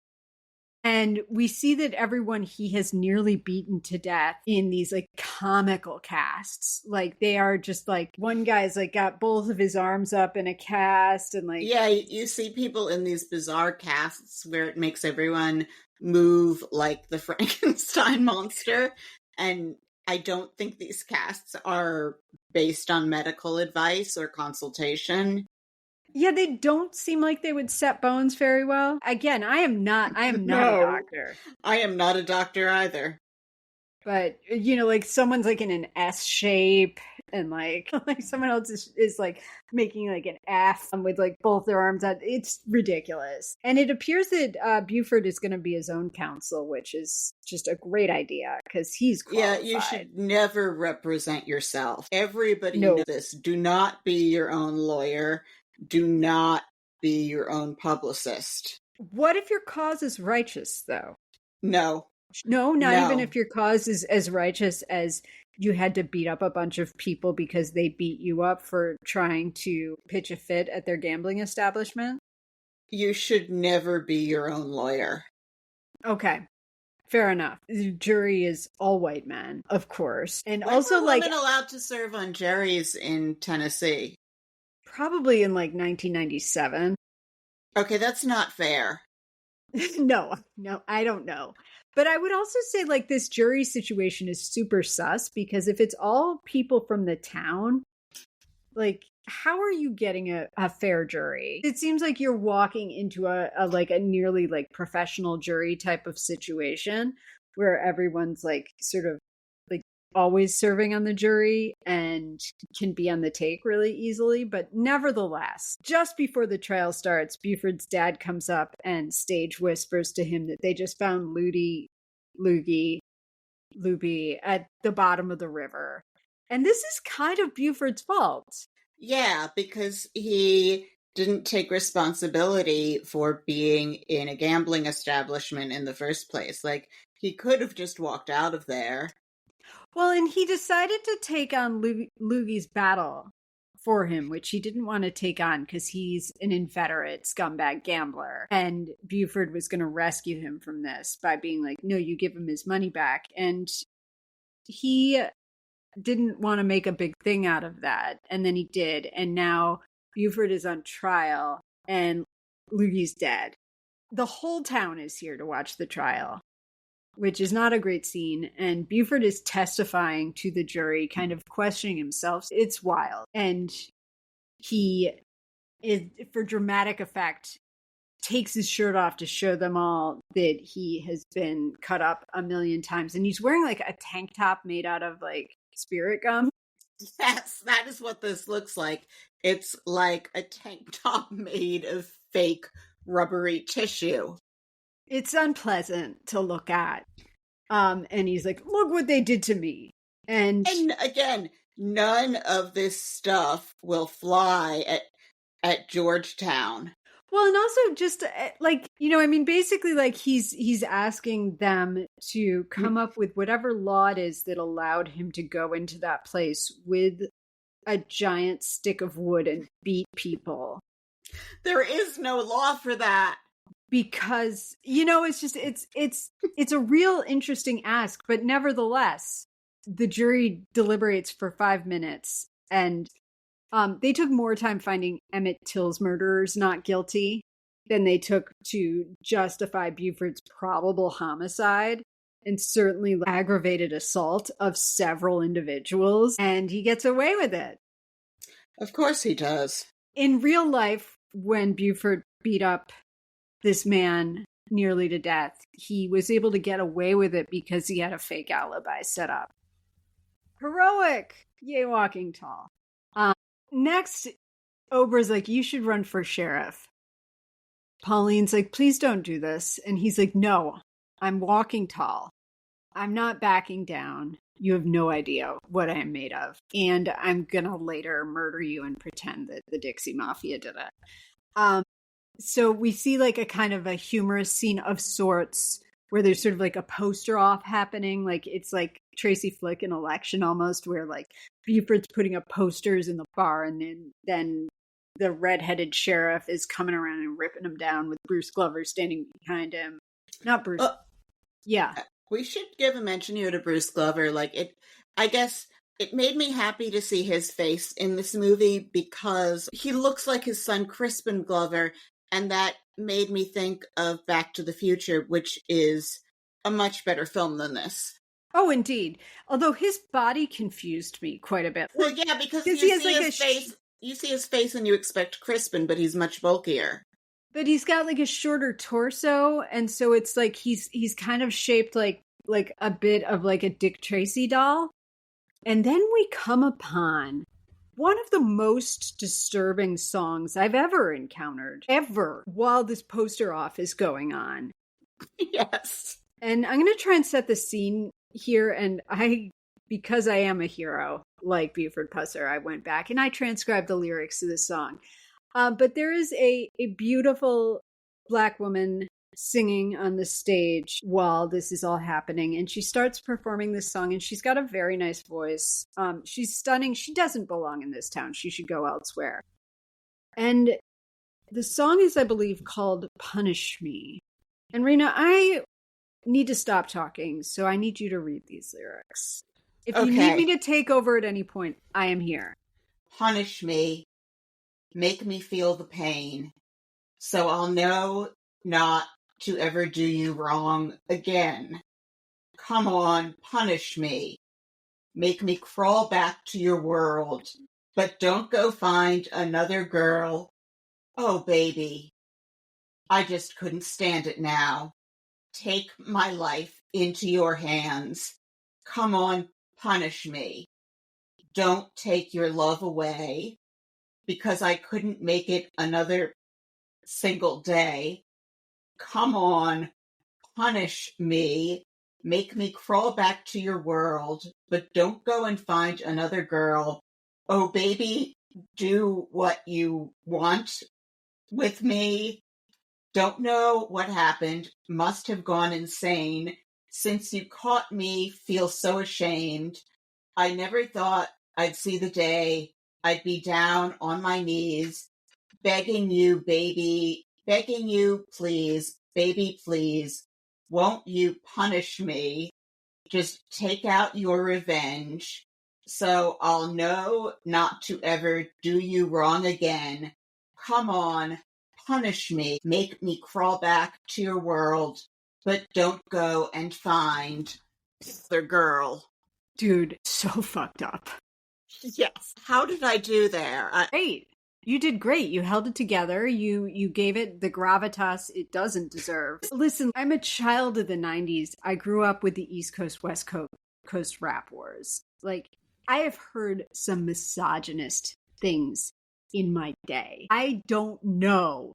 And we see that everyone he has nearly beaten to death in these like comical casts. Like they are just like, one guy's like got both of his arms up in a cast and like. Yeah, you see people in these bizarre casts where it makes everyone move like the Frankenstein monster. And I don't think these casts are based on medical advice or consultation. Yeah, they don't seem like they would set bones very well. Again, I am not a No. doctor. I am not a doctor either. But, you know, like someone's like in an S shape and like someone else is like making like an F with like both their arms out. It's ridiculous. And it appears that Buford is going to be his own counsel, which is just a great idea because he's qualified. Yeah, you should never represent yourself. Everybody knows this. Do not be your own lawyer. Do not be your own publicist. What if your cause is righteous, though? No. No, not even if your cause is as righteous as you had to beat up a bunch of people because they beat you up for trying to pitch a fit at their gambling establishment? You should never be your own lawyer. Okay. Fair enough. The jury is all white men, of course. And When also were like women allowed to serve on juries in Tennessee? Probably in like 1997. Okay, that's not fair. No, I don't know. But I would also say like this jury situation is super sus because if it's all people from the town, like how are you getting a fair jury? It seems like you're walking into a nearly like professional jury type of situation where everyone's like sort of like always serving on the jury and can be on the take really easily. But nevertheless, just before the trial starts, Buford's dad comes up and stage whispers to him that they just found Luby at the bottom of the river. And this is kind of Buford's fault. Yeah, because he didn't take responsibility for being in a gambling establishment in the first place. Like, he could have just walked out of there. Well, and he decided to take on Lugy's battle for him, which he didn't want to take on because he's an inveterate scumbag gambler. And Buford was going to rescue him from this by being like, no, you give him his money back. And he didn't want to make a big thing out of that. And then he did. And now Buford is on trial and Lugy's dead. The whole town is here to watch the trial, which is not a great scene. And Buford is testifying to the jury, kind of questioning himself. It's wild. And he is, for dramatic effect, takes his shirt off to show them all that he has been cut up a million times. And he's wearing like a tank top made out of like spirit gum. Yes, that is what this looks like. It's like a tank top made of fake rubbery tissue. It's unpleasant to look at. And he's like, look what they did to me. And again, none of this stuff will fly at Georgetown. Well, and also just like, you know, I mean, basically like he's asking them to come up with whatever law it is that allowed him to go into that place with a giant stick of wood and beat people. There is no law for that. Because, you know, it's just, it's a real interesting ask, but nevertheless, the jury deliberates for 5 minutes and they took more time finding Emmett Till's murderers not guilty than they took to justify Buford's probable homicide and certainly aggravated assault of several individuals. And he gets away with it. Of course he does. In real life, when Buford beat up this man nearly to death, he was able to get away with it because he had a fake alibi set up. Heroic! Yay, walking tall. Next, Ober's like, you should run for sheriff. Pauline's like, please don't do this. And he's like, no, I'm walking tall. I'm not backing down. You have no idea what I am made of. And I'm going to later murder you and pretend that the Dixie Mafia did it. So we see like a kind of a humorous scene of sorts where there's sort of like a poster off happening. Like it's like Tracy Flick in Election almost, where like Buford's putting up posters in the bar and then the redheaded sheriff is coming around and ripping them down with Bruce Glover standing behind him. Not Bruce. Yeah. We should give a mention here to Bruce Glover. I guess it made me happy to see his face in this movie because he looks like his son Crispin Glover, and that made me think of Back to the Future, which is a much better film than this. Oh, indeed. Although his body confused me quite a bit. Well, yeah, because you see his face. You see his face and you expect Crispin, but he's much bulkier. But he's got like a shorter torso, and so it's like he's kind of shaped like a bit of like a Dick Tracy doll. And then we come upon one of the most disturbing songs I've ever encountered, ever, while this poster off is going on. Yes. And I'm going to try and set the scene here, and because I am a hero, like Buford Pusser, I went back and I transcribed the lyrics to this song. But there is a beautiful Black woman singing on the stage while this is all happening, and she starts performing this song, and she's got a very nice voice. She's stunning. She doesn't belong in this town. She should go elsewhere. And the song is, I believe, called Punish Me. And Rena, I need to stop talking, so I need you to read these lyrics. If you need me to take over at any point, I am here. Punish me. Make me feel the pain, so I'll know not to ever do you wrong again. Come on, punish me. Make me crawl back to your world, but don't go find another girl. Oh, baby, I just couldn't stand it now. Take my life into your hands. Come on, punish me. Don't take your love away, because I couldn't make it another single day. Come on, punish me. Make me crawl back to your world, but don't go and find another girl. Oh, baby, do what you want with me. Don't know what happened. Must have gone insane. Since you caught me, feel so ashamed. I never thought I'd see the day I'd be down on my knees, begging you, baby, begging you, please, baby, please, won't you punish me? Just take out your revenge, so I'll know not to ever do you wrong again. Come on, punish me, make me crawl back to your world, but don't go and find the girl. Dude, so fucked up. Yes. How did I do there? Great. You did great. You held it together. You gave it the gravitas it doesn't deserve. Listen, I'm a child of the 90s. I grew up with the East Coast, West Coast rap wars. Like, I have heard some misogynist things in my day. I don't know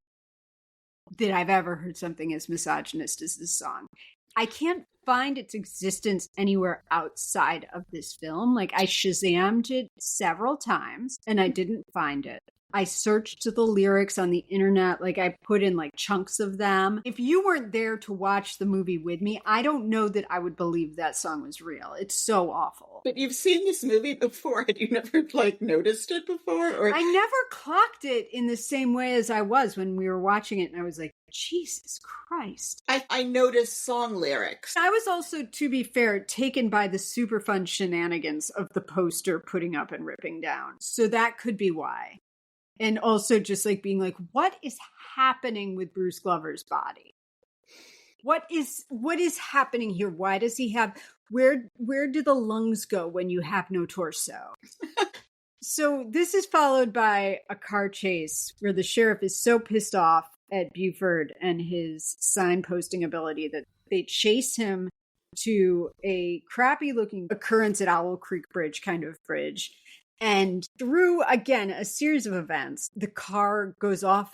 that I've ever heard something as misogynist as this song. I can't find its existence anywhere outside of this film. Like, I Shazammed it several times and I didn't find it. I searched the lyrics on the internet, like I put in like chunks of them. If you weren't there to watch the movie with me, I don't know that I would believe that song was real. It's so awful. But you've seen this movie before. Had you never noticed it before? Or I never clocked it in the same way as I was when we were watching it, and I was like, Jesus Christ. I noticed song lyrics. I was also, to be fair, taken by the super fun shenanigans of the poster putting up and ripping down. So that could be why. And also just like being like, what is happening with Bruce Glover's body? What is happening here? Why does he have, where do the lungs go when you have no torso? So this is followed by a car chase where the sheriff is so pissed off at Buford and his signposting ability that they chase him to a crappy looking occurrence at Owl Creek Bridge kind of bridge. And through, again, a series of events, the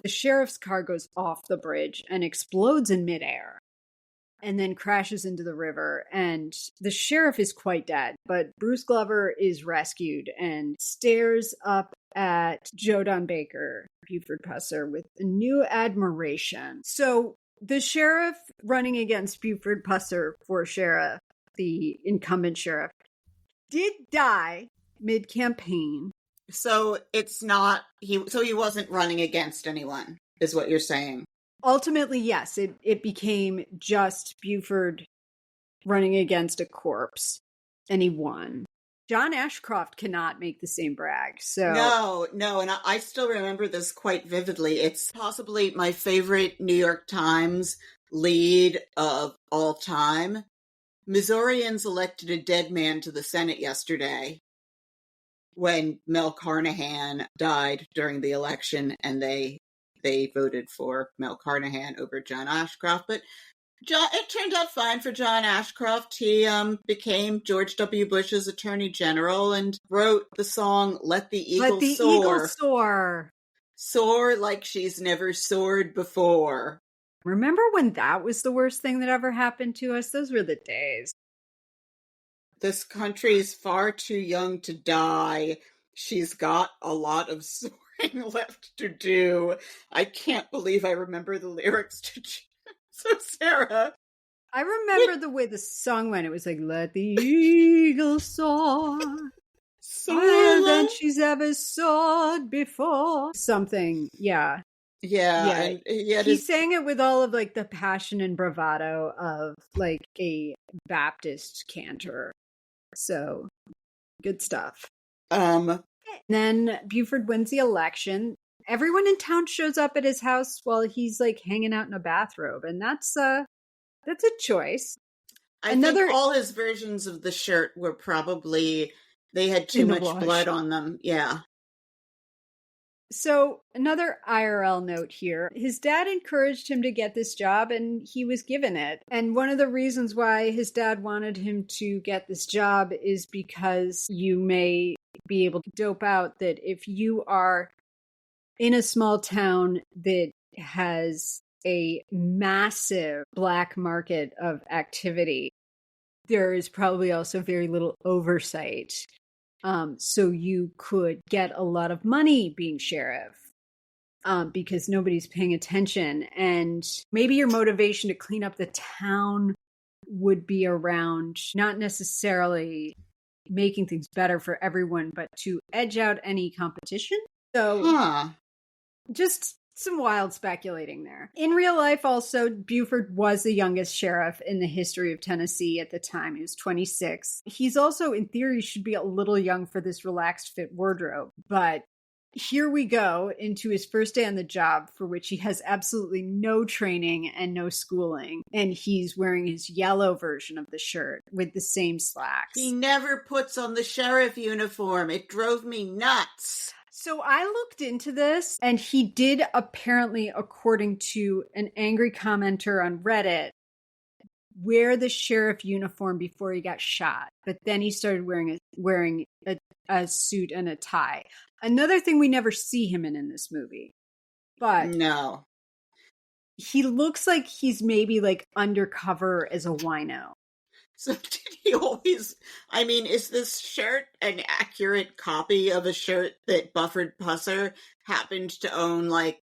sheriff's car goes off the bridge and explodes in midair and then crashes into the river. And the sheriff is quite dead, but Bruce Glover is rescued and stares up at Joe Don Baker, Buford Pusser, with a new admiration. So the sheriff running against Buford Pusser for sheriff, the incumbent sheriff, did die mid-campaign. So it's not, he wasn't running against anyone, is what you're saying. Ultimately, yes, it became just Buford running against a corpse, and he won. John Ashcroft cannot make the same brag. So No, and I still remember this quite vividly. It's possibly my favorite New York Times lead of all time. Missourians elected a dead man to the Senate yesterday when Mel Carnahan died during the election, and they voted for Mel Carnahan over John Ashcroft. But it turned out fine for John Ashcroft. He became George W. Bush's attorney general and wrote the song "Let the Eagle let the Soar." eagle soar. Soar like she's never soared before. Remember when that was the worst thing that ever happened to us? Those were the days. This country's far too young to die. She's got a lot of soaring left to do. I can't believe I remember the lyrics to So Sarah. I remember the way the song went. It was like, let the eagle soar. Higher than she's ever soared before. Something, yeah. Yeah. And he sang it with all of like the passion and bravado of like a Baptist cantor. So good stuff. Then Buford wins the election. Everyone in town shows up at his house while he's like hanging out in a bathrobe, and that's a choice. I think all his versions of the shirt were probably, they had too much blood on them. Yeah. So another IRL note here. His dad encouraged him to get this job and he was given it. And one of the reasons why his dad wanted him to get this job is because you may be able to dope out that if you are in a small town that has a massive black market of activity, there is probably also very little oversight. So you could get a lot of money being sheriff because nobody's paying attention. And maybe your motivation to clean up the town would be around not necessarily making things better for everyone, but to edge out any competition. So just some wild speculating there. In real life, also, Buford was the youngest sheriff in the history of Tennessee at the time. He was 26. He's also, in theory, should be a little young for this relaxed fit wardrobe. But here we go into his first day on the job, for which he has absolutely no training and no schooling. And he's wearing his yellow version of the shirt with the same slacks. He never puts on the sheriff uniform. It drove me nuts. So I looked into this, and he did apparently, according to an angry commenter on Reddit, wear the sheriff uniform before he got shot. But then he started wearing a suit and a tie. Another thing we never see him in this movie. But no, he looks like he's maybe like undercover as a wino. So did he always, I mean, is this shirt an accurate copy of a shirt that Buford Pusser happened to own like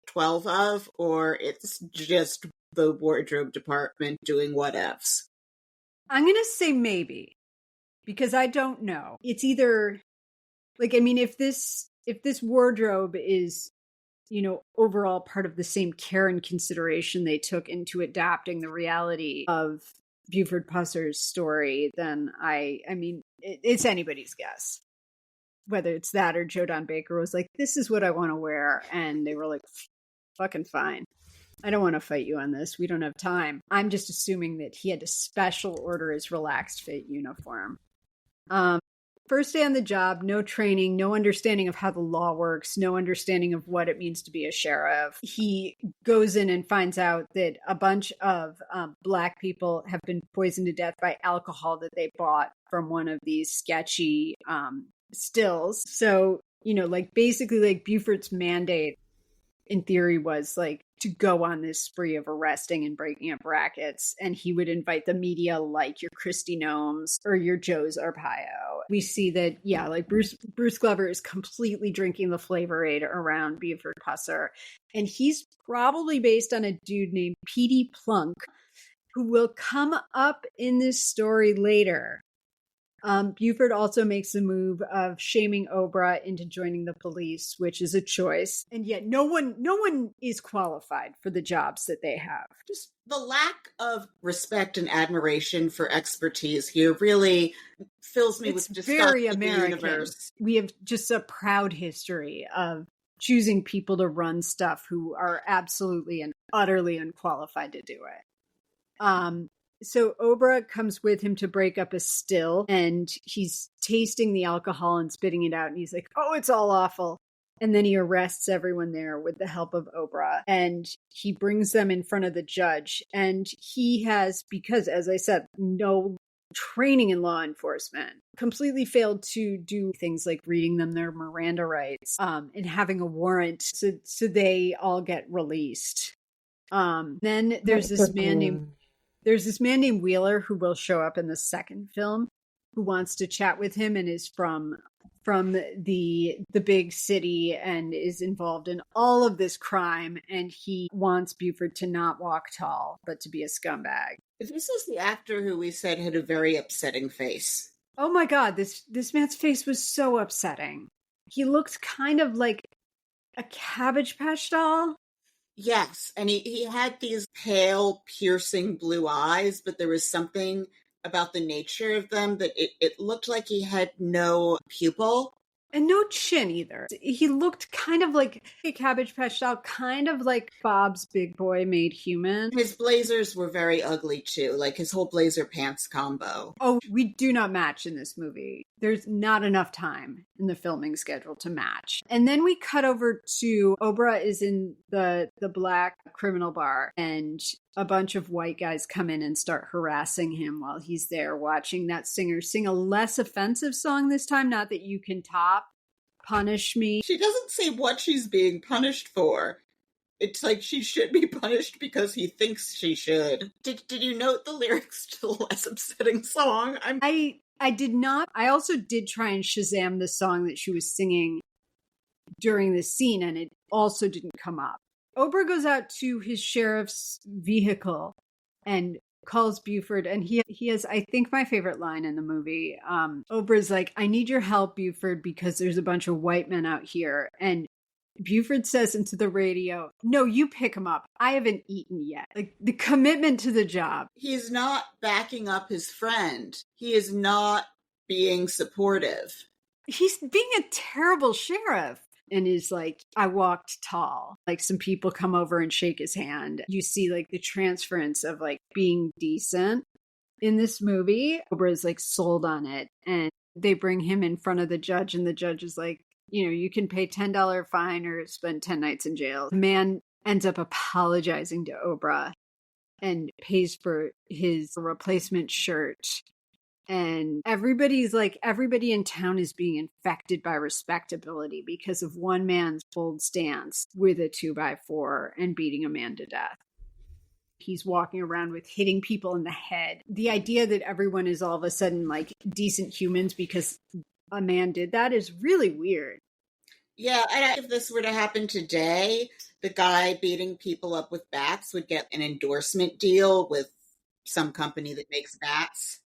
12 of, or it's just the wardrobe department doing what ifs? I'm going to say maybe, because I don't know. It's either like, I mean, if this wardrobe is, you know, overall part of the same care and consideration they took into adapting the reality of Buford Pusser's story, then I mean, it's anybody's guess. Whether it's that or Joe Don Baker was like, this is what I want to wear. And they were like, fucking fine. I don't want to fight you on this. We don't have time. I'm just assuming that he had to special order his relaxed fit uniform. First day on the job, no training, no understanding of how the law works, no understanding of what it means to be a sheriff. He goes in and finds out that a bunch of black people have been poisoned to death by alcohol that they bought from one of these sketchy stills. So, you know, like basically like Buford's mandate in theory was like to go on this spree of arresting and breaking up rackets. And he would invite the media like your Christy Gnomes or your Joe's Arpaio. We see that, yeah, like Bruce Glover is completely drinking the Flavor Aid around Buford Pusser. And he's probably based on a dude named Petey Plunk, who will come up in this story later. Buford also makes the move of shaming Oprah into joining the police, which is a choice. And yet no one is qualified for the jobs that they have. Just the lack of respect and admiration for expertise here really fills me with disgust very at the American. universe. We have just a proud history of choosing people to run stuff who are absolutely and utterly unqualified to do it. So Oprah comes with him to break up a still, and he's tasting the alcohol and spitting it out. And he's like, oh, it's all awful. And then he arrests everyone there with the help of Oprah, and he brings them in front of the judge. And he has, because, as I said, no training in law enforcement, completely failed to do things like reading them their Miranda rights, and having a warrant. So they all get released. Then there's this man named Wheeler who will show up in the second film, who wants to chat with him and is from the big city and is involved in all of this crime, and he wants Buford to not walk tall but to be a scumbag. This is the actor who we said had a very upsetting face. Oh my god, this man's face was so upsetting. He looked kind of like a Cabbage Patch doll. Yes, and he had these pale, piercing blue eyes, but there was something about the nature of them that it looked like he had no pupil. And no chin either. He looked kind of like a Cabbage Patch doll, kind of like Bob's Big Boy Made Human. His blazers were very ugly too, like his whole blazer pants combo. Oh, we do not match in this movie. There's not enough time in the filming schedule to match. And then we cut over to Oprah is in the black criminal bar, and a bunch of white guys come in and start harassing him while he's there watching that singer sing a less offensive song this time. Not that you can top Punish Me. She doesn't say what she's being punished for. It's like she should be punished because he thinks she should. Did you note the lyrics to the less upsetting song? I did not. I also did try and Shazam the song that she was singing during the scene, and it also didn't come up. Oprah goes out to his sheriff's vehicle and calls Buford, and he has, I think, my favorite line in the movie. Oprah's like, I need your help, Buford, because there's a bunch of white men out here. And Buford says into the radio, no, you pick him up. I haven't eaten yet. Like, the commitment to the job. He's not backing up his friend. He is not being supportive. He's being a terrible sheriff. And is like, I walked tall. Like, some people come over and shake his hand. You see like the transference of like being decent in this movie. Oprah is like sold on it. And they bring him in front of the judge, and the judge is like, you can pay $10 fine or spend 10 nights in jail. The man ends up apologizing to Oprah and pays for his replacement shirt. And everybody in town is being infected by respectability because of one man's bold stance with a 2x4 and beating a man to death. He's walking around with hitting people in the head. The idea that everyone is all of a sudden like decent humans because a man did that is really weird. Yeah, and if this were to happen today, the guy beating people up with bats would get an endorsement deal with some company that makes bats.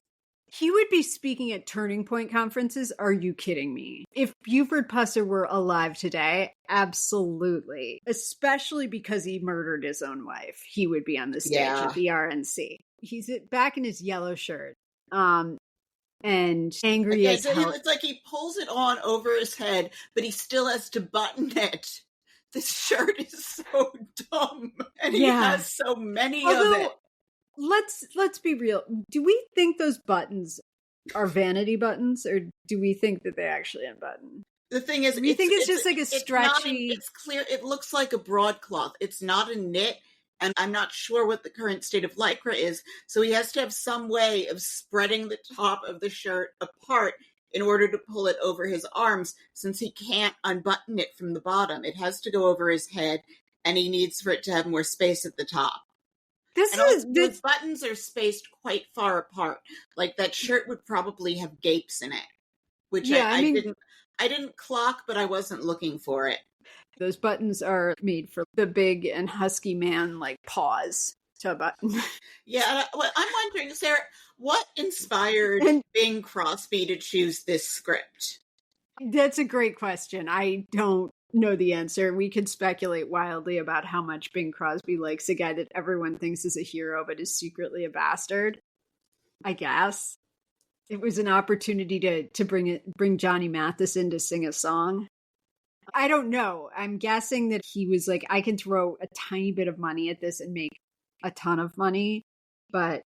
He would be speaking at Turning Point conferences. Are you kidding me? If Buford Pusser were alive today, absolutely. Especially because he murdered his own wife. He would be on the stage at the RNC. He's back in his yellow shirt. And angry as hell. It's like he pulls it on over his head, but he still has to button it. This shirt is so dumb. And he has so many of it. Let's be real. Do we think those buttons are vanity buttons, or do we think that they actually unbutton? The thing is, we think it's just like a stretchy. It's clear. It looks like a broadcloth. It's not a knit, and I'm not sure what the current state of Lycra is. So he has to have some way of spreading the top of the shirt apart in order to pull it over his arms, since he can't unbutton it from the bottom. It has to go over his head, and he needs for it to have more space at the top. The buttons are spaced quite far apart. Like, that shirt would probably have gapes in it, which I didn't clock, but I wasn't looking for it. Those buttons are made for the big and husky man, like, paws. Yeah, well, I'm wondering, Sarah, what inspired Bing Crosby to choose this script? That's a great question. I don't know the answer. We could speculate wildly about how much Bing Crosby likes a guy that everyone thinks is a hero but is secretly a bastard. I guess it was an opportunity to bring Johnny Mathis in to sing a song. I don't know. I'm guessing that he was like, I can throw a tiny bit of money at this and make a ton of money. But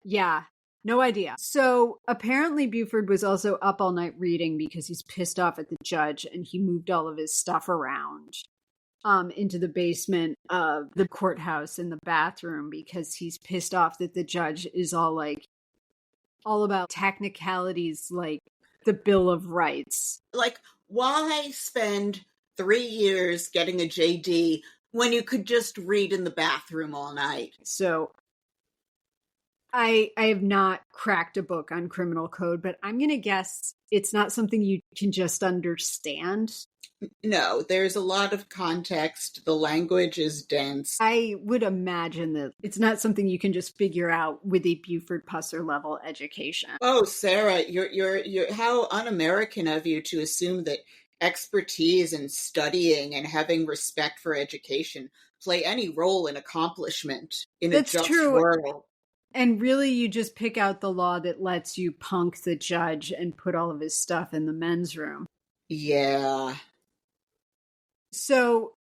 yeah, no idea. So apparently Buford was also up all night reading because he's pissed off at the judge, and he moved all of his stuff around into the basement of the courthouse in the bathroom because he's pissed off that the judge is all about technicalities like the Bill of Rights. Like, why spend 3 years getting a JD when you could just read in the bathroom all night? So I have not cracked a book on criminal code, but I'm going to guess it's not something you can just understand. No, there's a lot of context. The language is dense. I would imagine that it's not something you can just figure out with a Buford Pusser level education. Oh, Sarah, you're how un-American of you to assume that expertise in studying and having respect for education play any role in accomplishment in a just world. And really, you just pick out the law that lets you punk the judge and put all of his stuff in the men's room. Yeah. So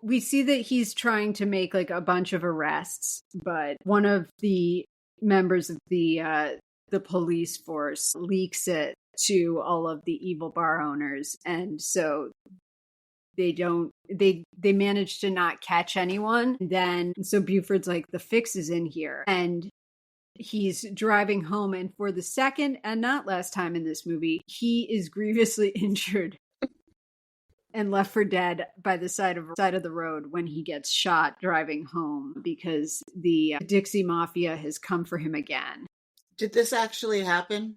we see that he's trying to make like a bunch of arrests, but one of the members of the police force leaks it to all of the evil bar owners, and so they manage to not catch anyone. Then so Buford's like, the fix is in here, and he's driving home, and for the second and not last time in this movie, he is grievously injured and left for dead by the side of the road when he gets shot driving home because the Dixie Mafia has come for him again. Did this actually happen?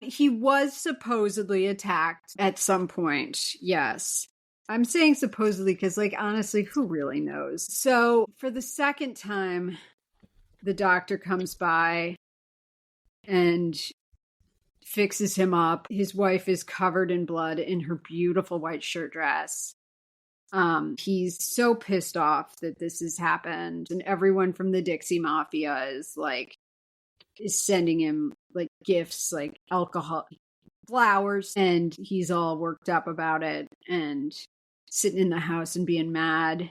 He was supposedly attacked at some point, yes. I'm saying supposedly because, like, honestly, who really knows? So for the second time, the doctor comes by and fixes him up. His wife is covered in blood in her beautiful white shirt dress. He's so pissed off that this has happened, and everyone from the Dixie Mafia is sending him like gifts, like alcohol, flowers, and he's all worked up about it and sitting in the house and being mad.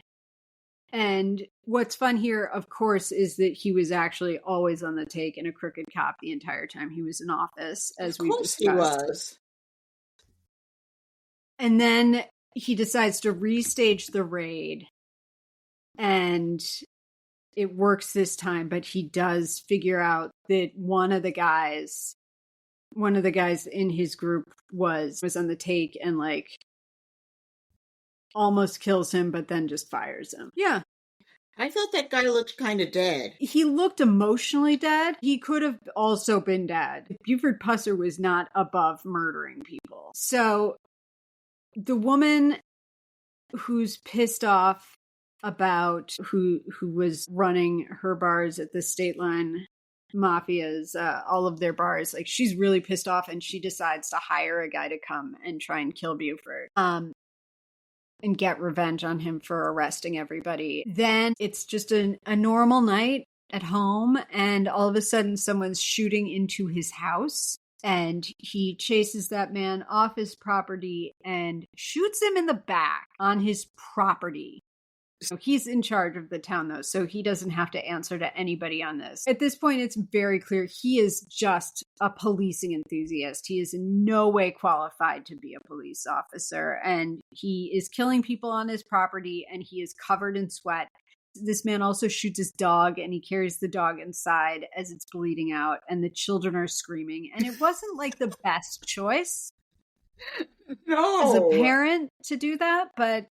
And what's fun here, of course, is that he was actually always on the take and a crooked cop the entire time he was in office, as we discussed. He was. And then he decides to restage the raid, and it works this time, but he does figure out that one of the guys in his group was on the take and like almost kills him, but then just fires him. Yeah. I thought that guy looked kind of dead. He looked emotionally dead. He could have also been dead. Buford Pusser was not above murdering people. So the woman who's pissed off about who was running her bars at the State Line Mafias, all of their bars, like, she's really pissed off, and she decides to hire a guy to come and try and kill Buford. And get revenge on him for arresting everybody. Then it's just a normal night at home, and all of a sudden someone's shooting into his house, and he chases that man off his property and shoots him in the back on his property. So he's in charge of the town, though, so he doesn't have to answer to anybody on this. At this point, it's very clear he is just a policing enthusiast. He is in no way qualified to be a police officer, and he is killing people on his property, and he is covered in sweat. This man also shoots his dog, and he carries the dog inside as it's bleeding out, and the children are screaming. And it wasn't like the best choice as a parent to do that, but,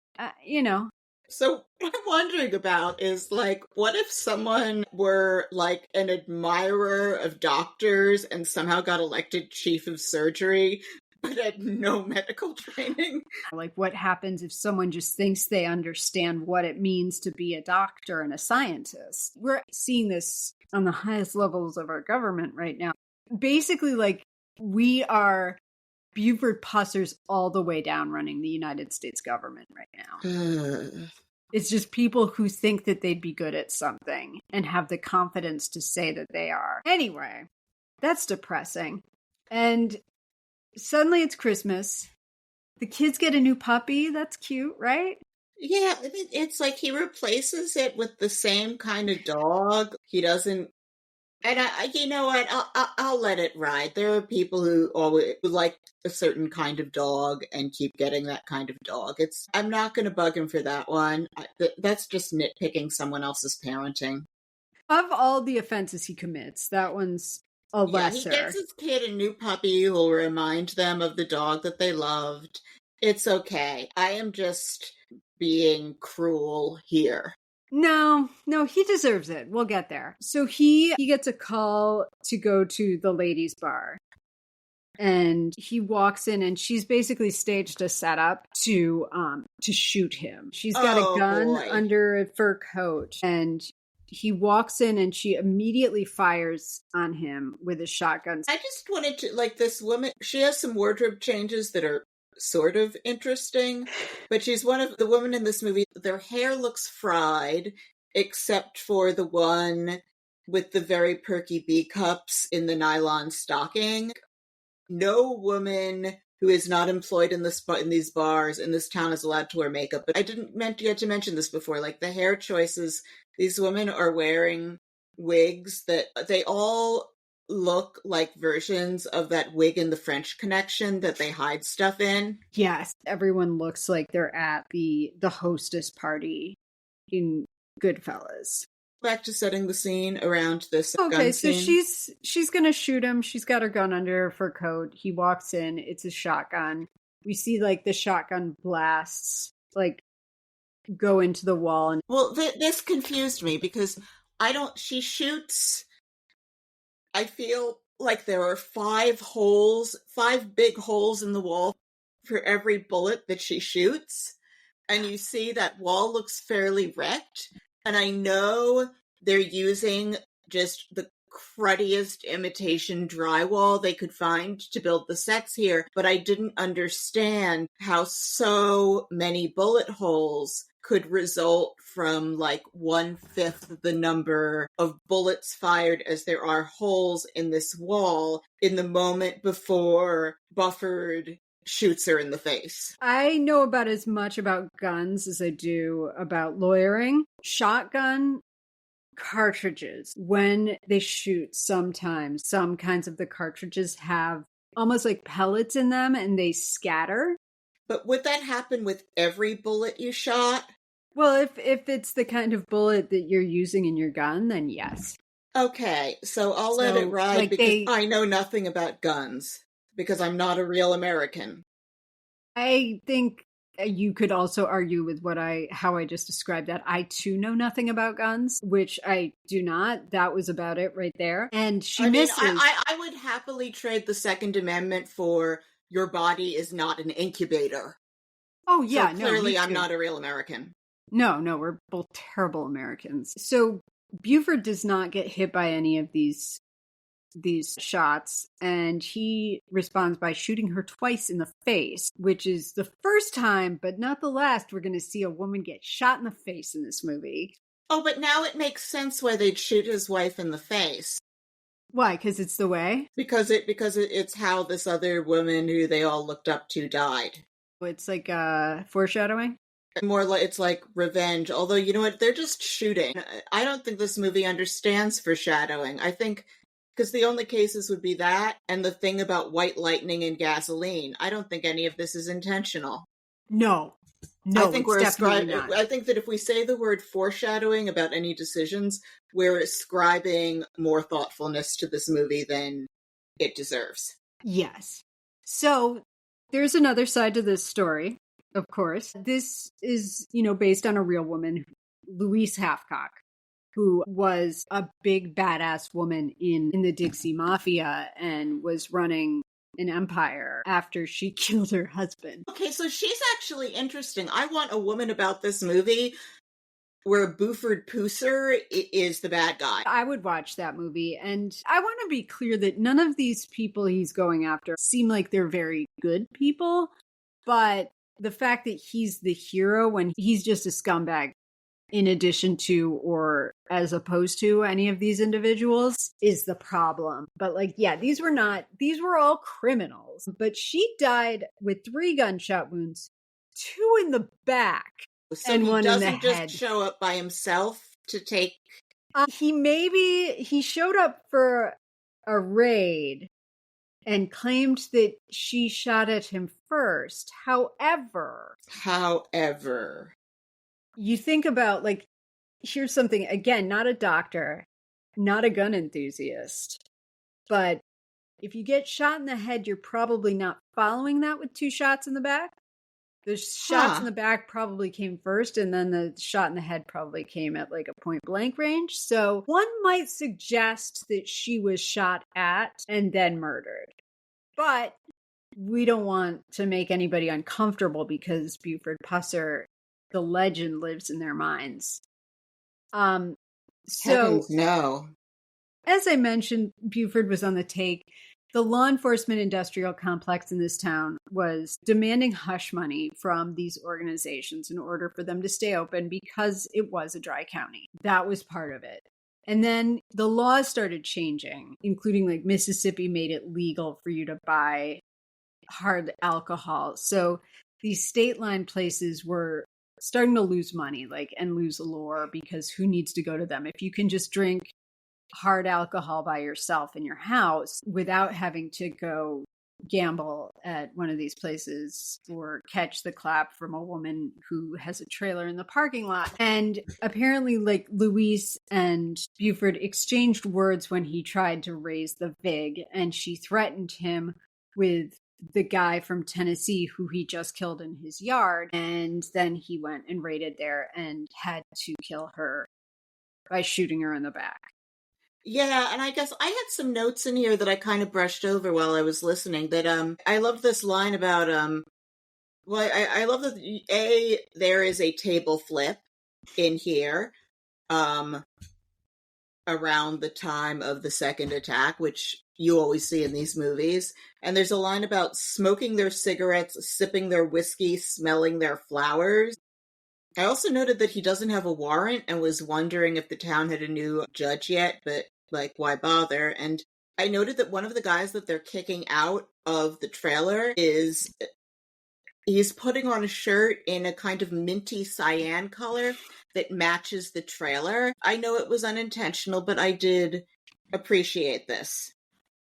So what I'm wondering about is, like, what if someone were, like, an admirer of doctors and somehow got elected chief of surgery, but had no medical training. Like, what happens if someone just thinks they understand what it means to be a doctor and a scientist? We're seeing this on the highest levels of our government right now. Basically, like, we are Buford Pussers all the way down running the United States government right now. It's just people who think that they'd be good at something and have the confidence to say that they are. Anyway, that's depressing. And suddenly it's Christmas. The kids get a new puppy. That's cute, right? Yeah, it's like he replaces it with the same kind of dog. He doesn't. And you know what? I'll let it ride. There are people who always like a certain kind of dog and keep getting that kind of dog. I'm not going to bug him for that one. That's just nitpicking someone else's parenting. Of all the offenses he commits, that one's a lesser. He gets his kid a new puppy who will remind them of the dog that they loved. It's okay. I am just being cruel here. No, he deserves it. We'll get there. So he gets a call to go to the ladies' bar. And he walks in and she's basically staged a setup to shoot him. She's got a gun under a fur coat, and he walks in and she immediately fires on him with a shotgun. I just wanted to, like, this woman, she has some wardrobe changes that are sort of interesting, but she's one of the women in this movie. Their hair looks fried, except for the one with the very perky B cups in the nylon stocking. No woman who is not employed in these bars in this town is allowed to wear makeup. But I didn't get to mention this before. Like, the hair choices, these women are wearing wigs that they all look like versions of that wig in The French Connection that they hide stuff in. Yes, everyone looks like they're at the hostess party in Goodfellas. Back to setting the scene around this gun Okay, so scene. she's gonna shoot him. She's got her gun under her fur coat. He walks in. It's a shotgun. We see, like, the shotgun blasts, like, go into the wall. And well, this confused me because she shoots. I feel like there are 5 big holes in the wall for every bullet that she shoots. And you see that wall looks fairly wrecked. And I know they're using just the cruddiest imitation drywall they could find to build the sets here, but I didn't understand how so many bullet holes could result from like 1/5 the number of bullets fired as there are holes in this wall in the moment before Buford shoots her in the face. I know about as much about guns as I do about lawyering. Shotgun cartridges, when they shoot, sometimes some kinds of the cartridges have almost like pellets in them and they scatter. But would that happen with every bullet you shot? Well, if it's the kind of bullet that you're using in your gun, then yes. Okay, so I'll let it ride, like, because I know nothing about guns, because I'm not a real American. I think you could also argue with how I just described that. I too know nothing about guns, which I do not. That was about it right there. And misses. I would happily trade the Second Amendment for your body is not an incubator. Oh, yeah. So clearly I'm not a real American. No, we're both terrible Americans. So Buford does not get hit by any of these shots, and he responds by shooting her twice in the face, which is the first time, but not the last, we're going to see a woman get shot in the face in this movie. Oh, but now it makes sense why they'd shoot his wife in the face. Why? Because it's the way? Because it's how this other woman who they all looked up to died. It's like foreshadowing? More like it's like revenge. Although, you know what? They're just shooting. I don't think this movie understands foreshadowing. I think because the only cases would be that and the thing about white lightning and gasoline. I don't think any of this is intentional. No, I think we're ascribing. I think that if we say the word foreshadowing about any decisions, we're ascribing more thoughtfulness to this movie than it deserves. Yes. So there's another side to this story. Of course, this is, based on a real woman, Louise Hathcock, who was a big badass woman in the Dixie Mafia and was running an empire after she killed her husband. Okay, so she's actually interesting. I want a woman about this movie where Buford Pusser is the bad guy. I would watch that movie. And I want to be clear that none of these people he's going after seem like they're very good people. But the fact that he's the hero when he's just a scumbag in addition to or as opposed to any of these individuals is the problem. But like, yeah, these were all criminals. But she died with 3 gunshot wounds, 2 in the back. So and he one doesn't in the just head. show up by himself to take... He showed up for a raid and claimed that she shot at him first. However, you think about, like, here's something, again, not a doctor, not a gun enthusiast, but if you get shot in the head, you're probably not following that with 2 shots in the back. The shots in the back probably came first, and then the shot in the head probably came at like a point blank range. So one might suggest that she was shot at and then murdered. But we don't want to make anybody uncomfortable because Buford Pusser, the legend, lives in their minds. Heavens, no. As I mentioned, Buford was on the take. The law enforcement industrial complex in this town was demanding hush money from these organizations in order for them to stay open because it was a dry county. That was part of it. And then the laws started changing, including like Mississippi made it legal for you to buy hard alcohol. So these state line places were starting to lose money, like, and lose allure because who needs to go to them? If you can just drink hard alcohol by yourself in your house without having to go gamble at one of these places or catch the clap from a woman who has a trailer in the parking lot. And apparently, like, Louise and Buford exchanged words when he tried to raise the vig, and she threatened him with the guy from Tennessee who he just killed in his yard. And then he went and raided there and had to kill her by shooting her in the back. Yeah, and I guess I had some notes in here that I kind of brushed over while I was listening. That I loved this line about well, I love that there is a table flip in here around the time of the second attack, which you always see in these movies. And there's a line about smoking their cigarettes, sipping their whiskey, smelling their flowers. I also noted that he doesn't have a warrant and was wondering if the town had a new judge yet, but, like, why bother? And I noted that one of the guys that they're kicking out of the trailer he's putting on a shirt in a kind of minty cyan color that matches the trailer. I know it was unintentional, but I did appreciate this.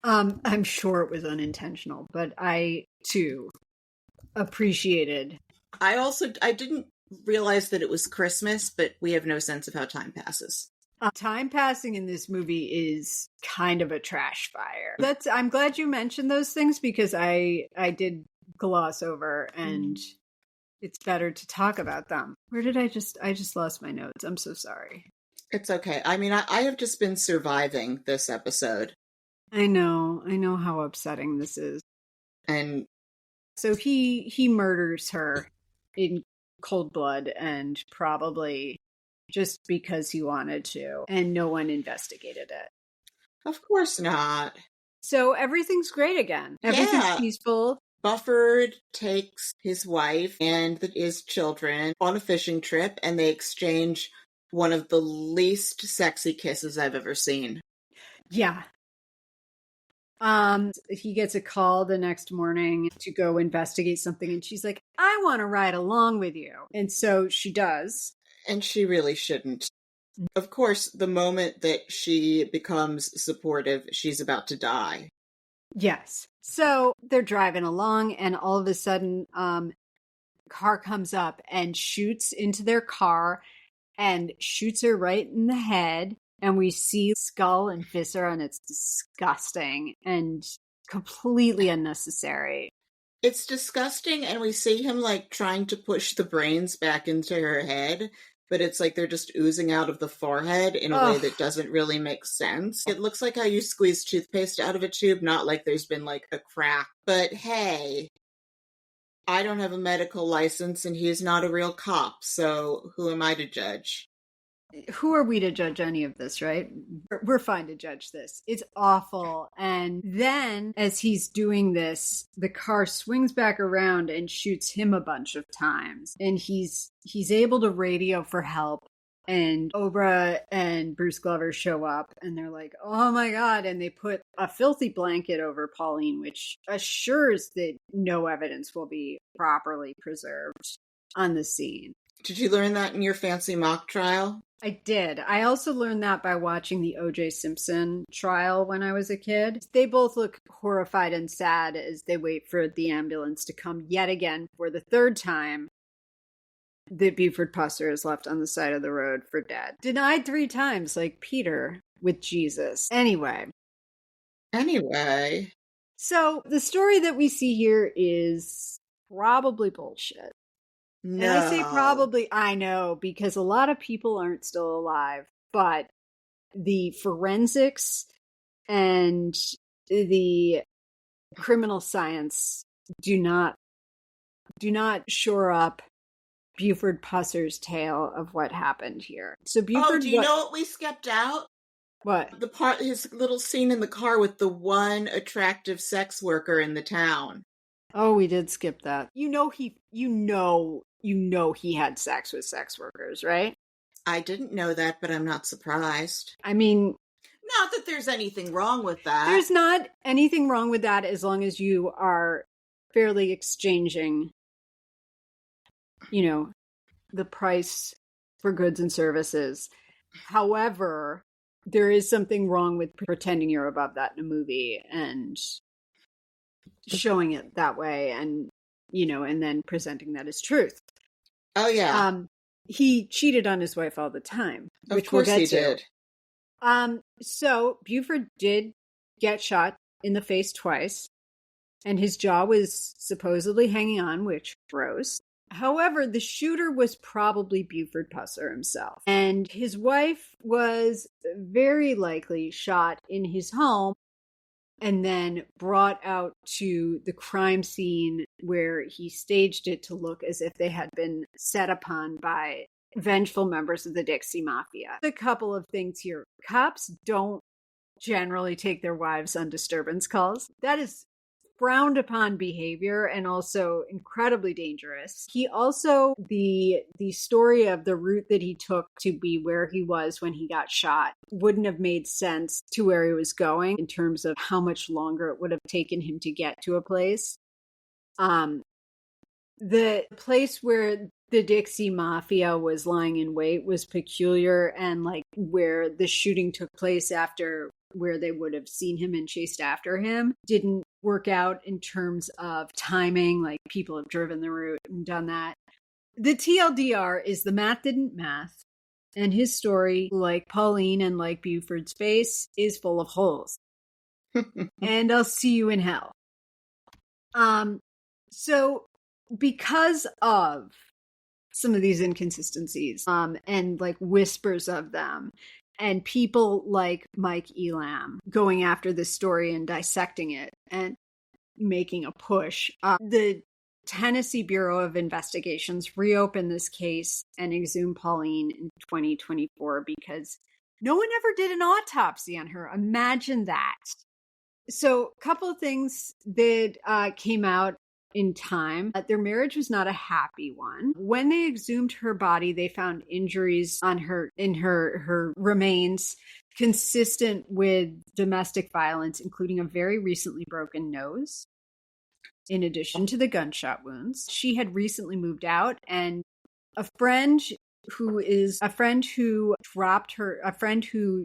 I'm sure it was unintentional, but I, too, appreciated. I didn't realize that it was Christmas, but we have no sense of how time passes. Time passing in this movie is kind of a trash fire. I'm glad you mentioned those things because I did gloss over, and it's better to talk about them. Where did I just lost my notes. I'm so sorry. It's okay. I mean, I have just been surviving this episode. I know how upsetting this is. And so he murders her in cold blood, and probably just because he wanted to, and no one investigated it. Of course not. So everything's great again. Everything's peaceful. Buford takes his wife and his children on a fishing trip, and they exchange one of the least sexy kisses I've ever seen. Yeah. He gets a call the next morning to go investigate something, and she's like, I want to ride along with you. And so she does. And she really shouldn't. Of course, the moment that she becomes supportive, she's about to die. Yes. So they're driving along, and all of a sudden, car comes up and shoots into their car and shoots her right in the head. And we see skull and viscera, and it's disgusting and completely unnecessary. It's disgusting, and we see him, like, trying to push the brains back into her head. but it's like they're just oozing out of the forehead in a way Ugh. that doesn't really make sense. It looks like how you squeeze toothpaste out of a tube, not like there's been like a crack. But hey, I don't have a medical license and he's not a real cop, so who am I to judge? Who are we to judge any of this, right? We're fine to judge this. It's awful. And then as he's doing this, the car swings back around and shoots him a bunch of times. And he's able to radio for help. And Oprah and Bruce Glover show up and they're like, oh my God. And they put a filthy blanket over Pauline, which assures that no evidence will be properly preserved on the scene. Did you learn that in your fancy mock trial? I did. I also learned that by watching the O.J. Simpson trial when I was a kid. They both look horrified and sad as they wait for the ambulance to come yet again for the third time that Buford Pusser is left on the side of the road for dead. Denied 3 times, like Peter with Jesus. Anyway. So the story that we see here is probably bullshit. No. And I say probably, I know, because a lot of people aren't still alive, but the forensics and the criminal science do not shore up Buford Pusser's tale of what happened here. So Buford, do you know what we skipped out? What? The part, his little scene in the car with the one attractive sex worker in the town. Oh, we did skip that. You know he had sex with sex workers, right? I didn't know that, but I'm not surprised. I mean, not that there's anything wrong with that. There's not anything wrong with that as long as you are fairly exchanging, the price for goods and services. However, there is something wrong with pretending you're above that in a movie and showing it that way and then presenting that as truth. Oh, yeah. He cheated on his wife all the time. Of course he did. So Buford did get shot in the face twice, and his jaw was supposedly hanging on, which gross. However, the shooter was probably Buford Pusser himself, and his wife was very likely shot in his home and then brought out to the crime scene where he staged it to look as if they had been set upon by vengeful members of the Dixie Mafia. A couple of things here. Cops don't generally take their wives on disturbance calls. That is frowned upon behavior and also incredibly dangerous. He also, the story of the route that he took to be where he was when he got shot wouldn't have made sense to where he was going in terms of how much longer it would have taken him to get to a place. The place where the Dixie Mafia was lying in wait was peculiar, and like where the shooting took place after where they would have seen him and chased after him didn't work out in terms of timing. Like people have driven the route and done that. The TLDR is the math didn't math, and his story, like Pauline and like Buford's face, is full of holes. And I'll see you in hell. So because of some of these inconsistencies, and like whispers of them, and people like Mike Elam going after this story and dissecting it and making a push, the Tennessee Bureau of Investigations reopened this case and exhumed Pauline in 2024 because no one ever did an autopsy on her. Imagine that. So a couple of things that came out in time. Their marriage was not a happy one. When they exhumed her body, they found injuries on her remains consistent with domestic violence, including a very recently broken nose. In addition to the gunshot wounds, she had recently moved out, and a friend who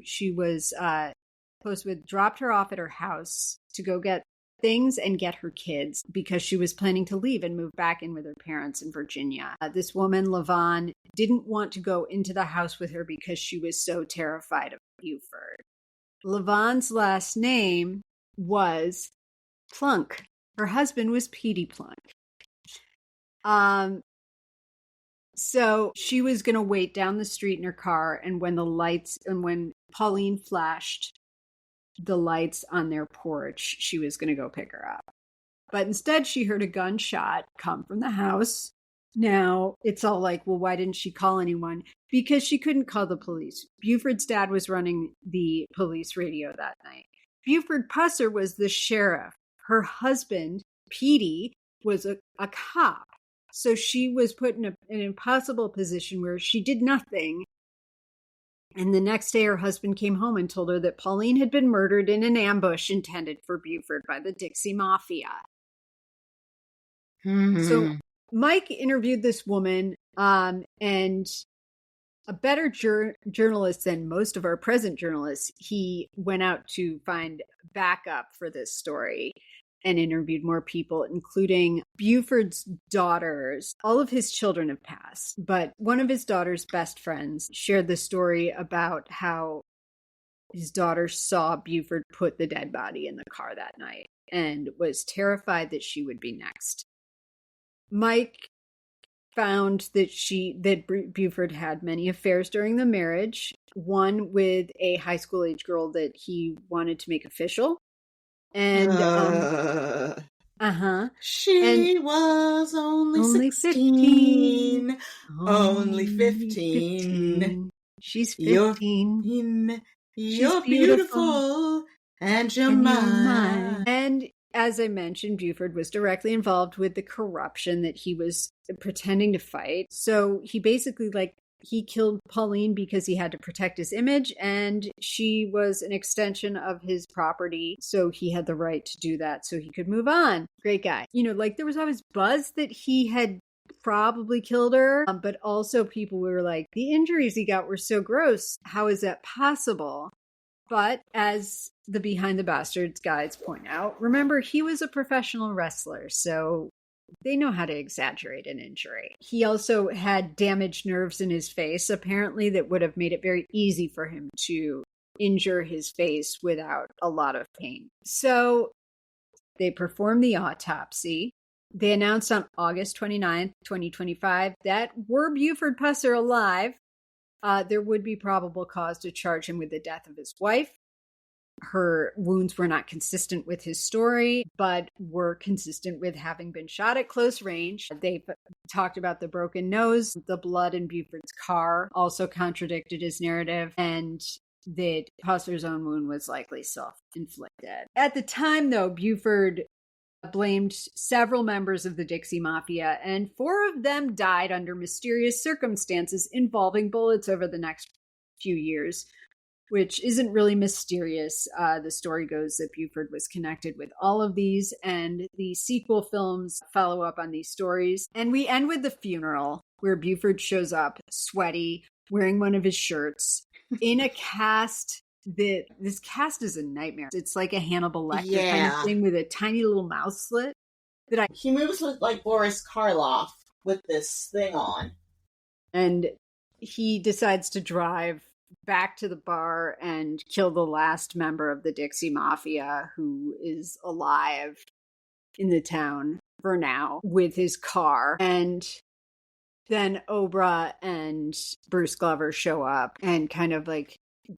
she was close with dropped her off at her house to go get things and get her kids because she was planning to leave and move back in with her parents in Virginia. This woman, LaVon, didn't want to go into the house with her because she was so terrified of Buford. LaVon's last name was Plunk. Her husband was Petey Plunk. So she was going to wait down the street in her car, and when Pauline flashed the lights on their porch, she was going to go pick her up. But instead, she heard a gunshot come from the house. Now, it's all like, well, why didn't she call anyone? Because she couldn't call the police. Buford's dad was running the police radio that night. Buford Pusser was the sheriff. Her husband, Petey, was a cop. So she was put in an impossible position where she did nothing. And the next day, her husband came home and told her that Pauline had been murdered in an ambush intended for Buford by the Dixie Mafia. Mm-hmm. So Mike interviewed this woman, and a better journalist than most of our present journalists, he went out to find backup for this story and interviewed more people, including Buford's daughters. All of his children have passed, but one of his daughter's best friends shared the story about how his daughter saw Buford put the dead body in the car that night and was terrified that she would be next. Mike found that Buford had many affairs during the marriage, one with a high school age girl that he wanted to make official. And she was only 16. Only 15. She's 15. You're beautiful. And you're mine. And as I mentioned, Buford was directly involved with the corruption that he was pretending to fight. So he basically, he killed Pauline because he had to protect his image, and she was an extension of his property. So he had the right to do that so he could move on. Great guy. There was always buzz that he had probably killed her, but also people were like, the injuries he got were so gross. How is that possible? But as the Behind the Bastards guides point out, remember, he was a professional wrestler, so they know how to exaggerate an injury. He also had damaged nerves in his face, apparently, that would have made it very easy for him to injure his face without a lot of pain. So they performed the autopsy. They announced on August 29th, 2025, that were Buford Pusser alive, there would be probable cause to charge him with the death of his wife. Her wounds were not consistent with his story, but were consistent with having been shot at close range. They talked about the broken nose. The blood in Buford's car also contradicted his narrative, and that Pusser's own wound was likely self-inflicted. At the time, though, Buford blamed several members of the Dixie Mafia, and 4 of them died under mysterious circumstances involving bullets over the next few years, which isn't really mysterious. The story goes that Buford was connected with all of these, and the sequel films follow up on these stories. And we end with the funeral, where Buford shows up sweaty, wearing one of his shirts, in a cast. This cast is a nightmare. It's like a Hannibal Lecter kind of thing with a tiny little mouth slit. He moves like Boris Karloff with this thing on. And he decides to drive back to the bar and kill the last member of the Dixie Mafia who is alive in the town for now with his car. And then Obra and Bruce Glover show up and kind of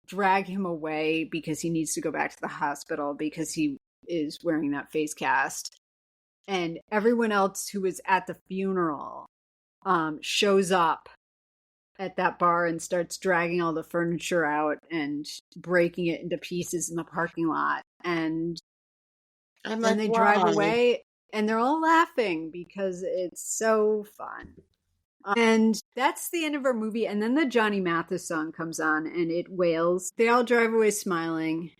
drag him away because he needs to go back to the hospital because he is wearing that face cast. And everyone else who was at the funeral shows up at that bar and starts dragging all the furniture out and breaking it into pieces in the parking lot. And then they drive away and they're all laughing because it's so fun. And that's the end of our movie. And then the Johnny Mathis song comes on and it wails. They all drive away smiling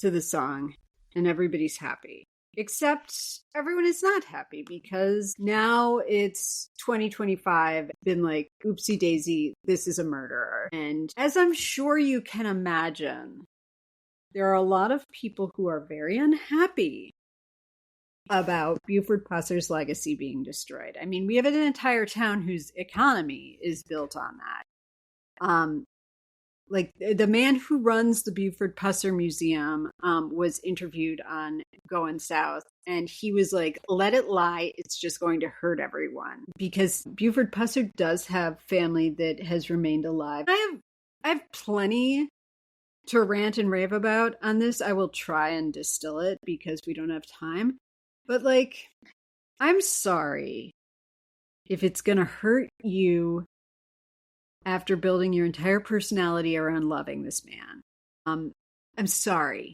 to the song and everybody's happy. Except everyone is not happy because now it's 2025. Been like, oopsie daisy, this is a murderer. And as I'm sure you can imagine, there are a lot of people who are very unhappy about Buford Pusser's legacy being destroyed. I mean, we have an entire town whose economy is built on that. like the man who runs the Buford Pusser Museum was interviewed on Going South, and he was like, let it lie, it's just going to hurt everyone. Because Buford Pusser does have family that has remained alive. I have plenty to rant and rave about on this. I will try and distill it because we don't have time. But like, I'm sorry if it's going to hurt you after building your entire personality around loving this man. I'm sorry.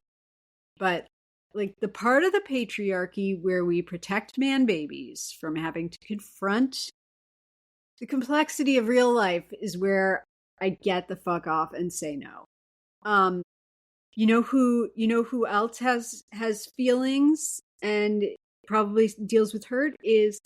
But like the part of the patriarchy where we protect man babies from having to confront the complexity of real life is where I get the fuck off and say no. You know who else has feelings and probably deals with hurt is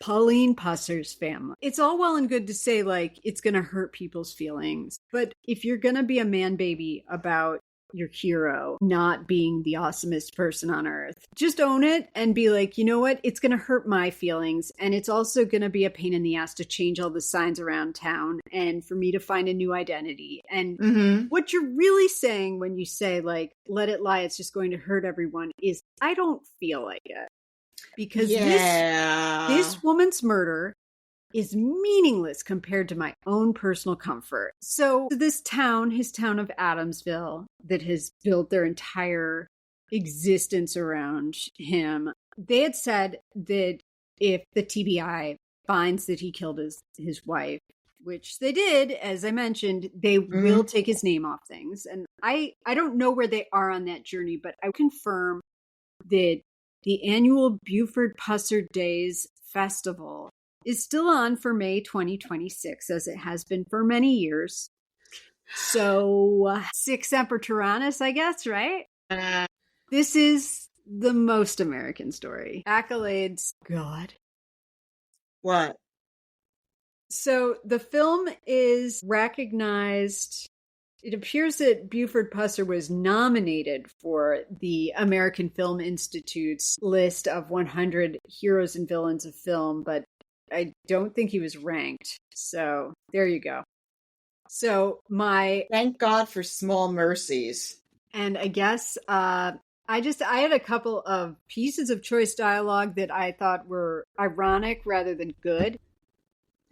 Pauline Pusser's family. It's all well and good to say, like, it's going to hurt people's feelings. But if you're going to be a man baby about your hero not being the awesomest person on earth, just own it and be like, you know what? It's going to hurt my feelings. And it's also going to be a pain in the ass to change all the signs around town and for me to find a new identity. And what you're really saying when you say, like, let it lie, it's just going to hurt everyone is, I don't feel like it. Because this woman's murder is meaningless compared to my own personal comfort. So this town, his town of Adamsville, that has built their entire existence around him, they had said that if the TBI finds that he killed his wife, which they did, as I mentioned, they will take his name off things. And I don't know where they are on that journey, but I confirm that the annual Buford Pusser Days Festival is still on for May 2026, as it has been for many years. So, Sic Semper Tyrannis, I guess, right? This is the most American story. Accolades. God. What? So, the film is recognized. It appears that Buford Pusser was nominated for the American Film Institute's list of 100 heroes and villains of film, but I don't think he was ranked. So there you go. So thank God for small mercies. And I guess I had a couple of pieces of choice dialogue that I thought were ironic rather than good.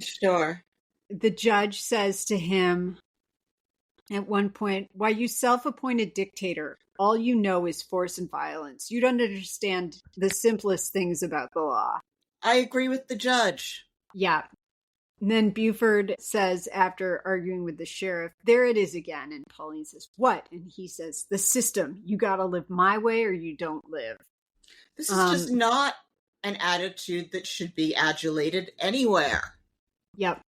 Sure. The judge says to him, at one point, why, you self-appointed dictator, all you know is force and violence. You don't understand the simplest things about the law. I agree with the judge. Yeah. And then Buford says, after arguing with the sheriff, there it is again. And Pauline says, what? And he says, the system. You got to live my way or you don't live. This is just not an attitude that should be adulated anywhere. Yep.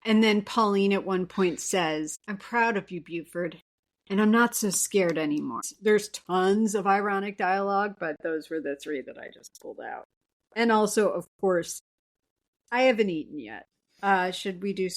And then Pauline at one point says, I'm proud of you, Buford, and I'm not so scared anymore. There's tons of ironic dialogue, but those were the three that I just pulled out. And also, of course, I haven't eaten yet. Should we do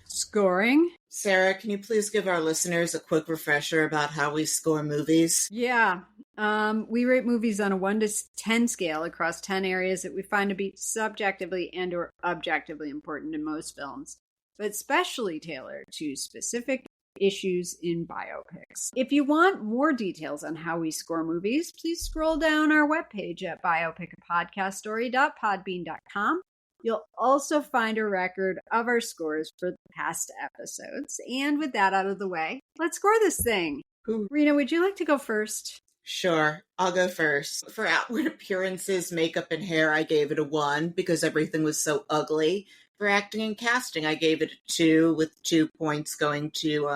scoring? Sarah, can you please give our listeners a quick refresher about how we score movies? Yeah. We rate movies on a 1 to 10 scale across 10 areas that we find to be subjectively and or objectively important in most films, but specially tailored to specific issues in biopics. If you want more details on how we score movies, please scroll down our webpage at biopicapodcaststory.podbean.com. You'll also find a record of our scores for past episodes. And with that out of the way, let's score this thing. Rena, would you like to go first? Sure, I'll go first. For outward appearances, makeup, and hair, I gave it a 1 because everything was so ugly. For acting and casting, I gave it a 2, with 2 points going to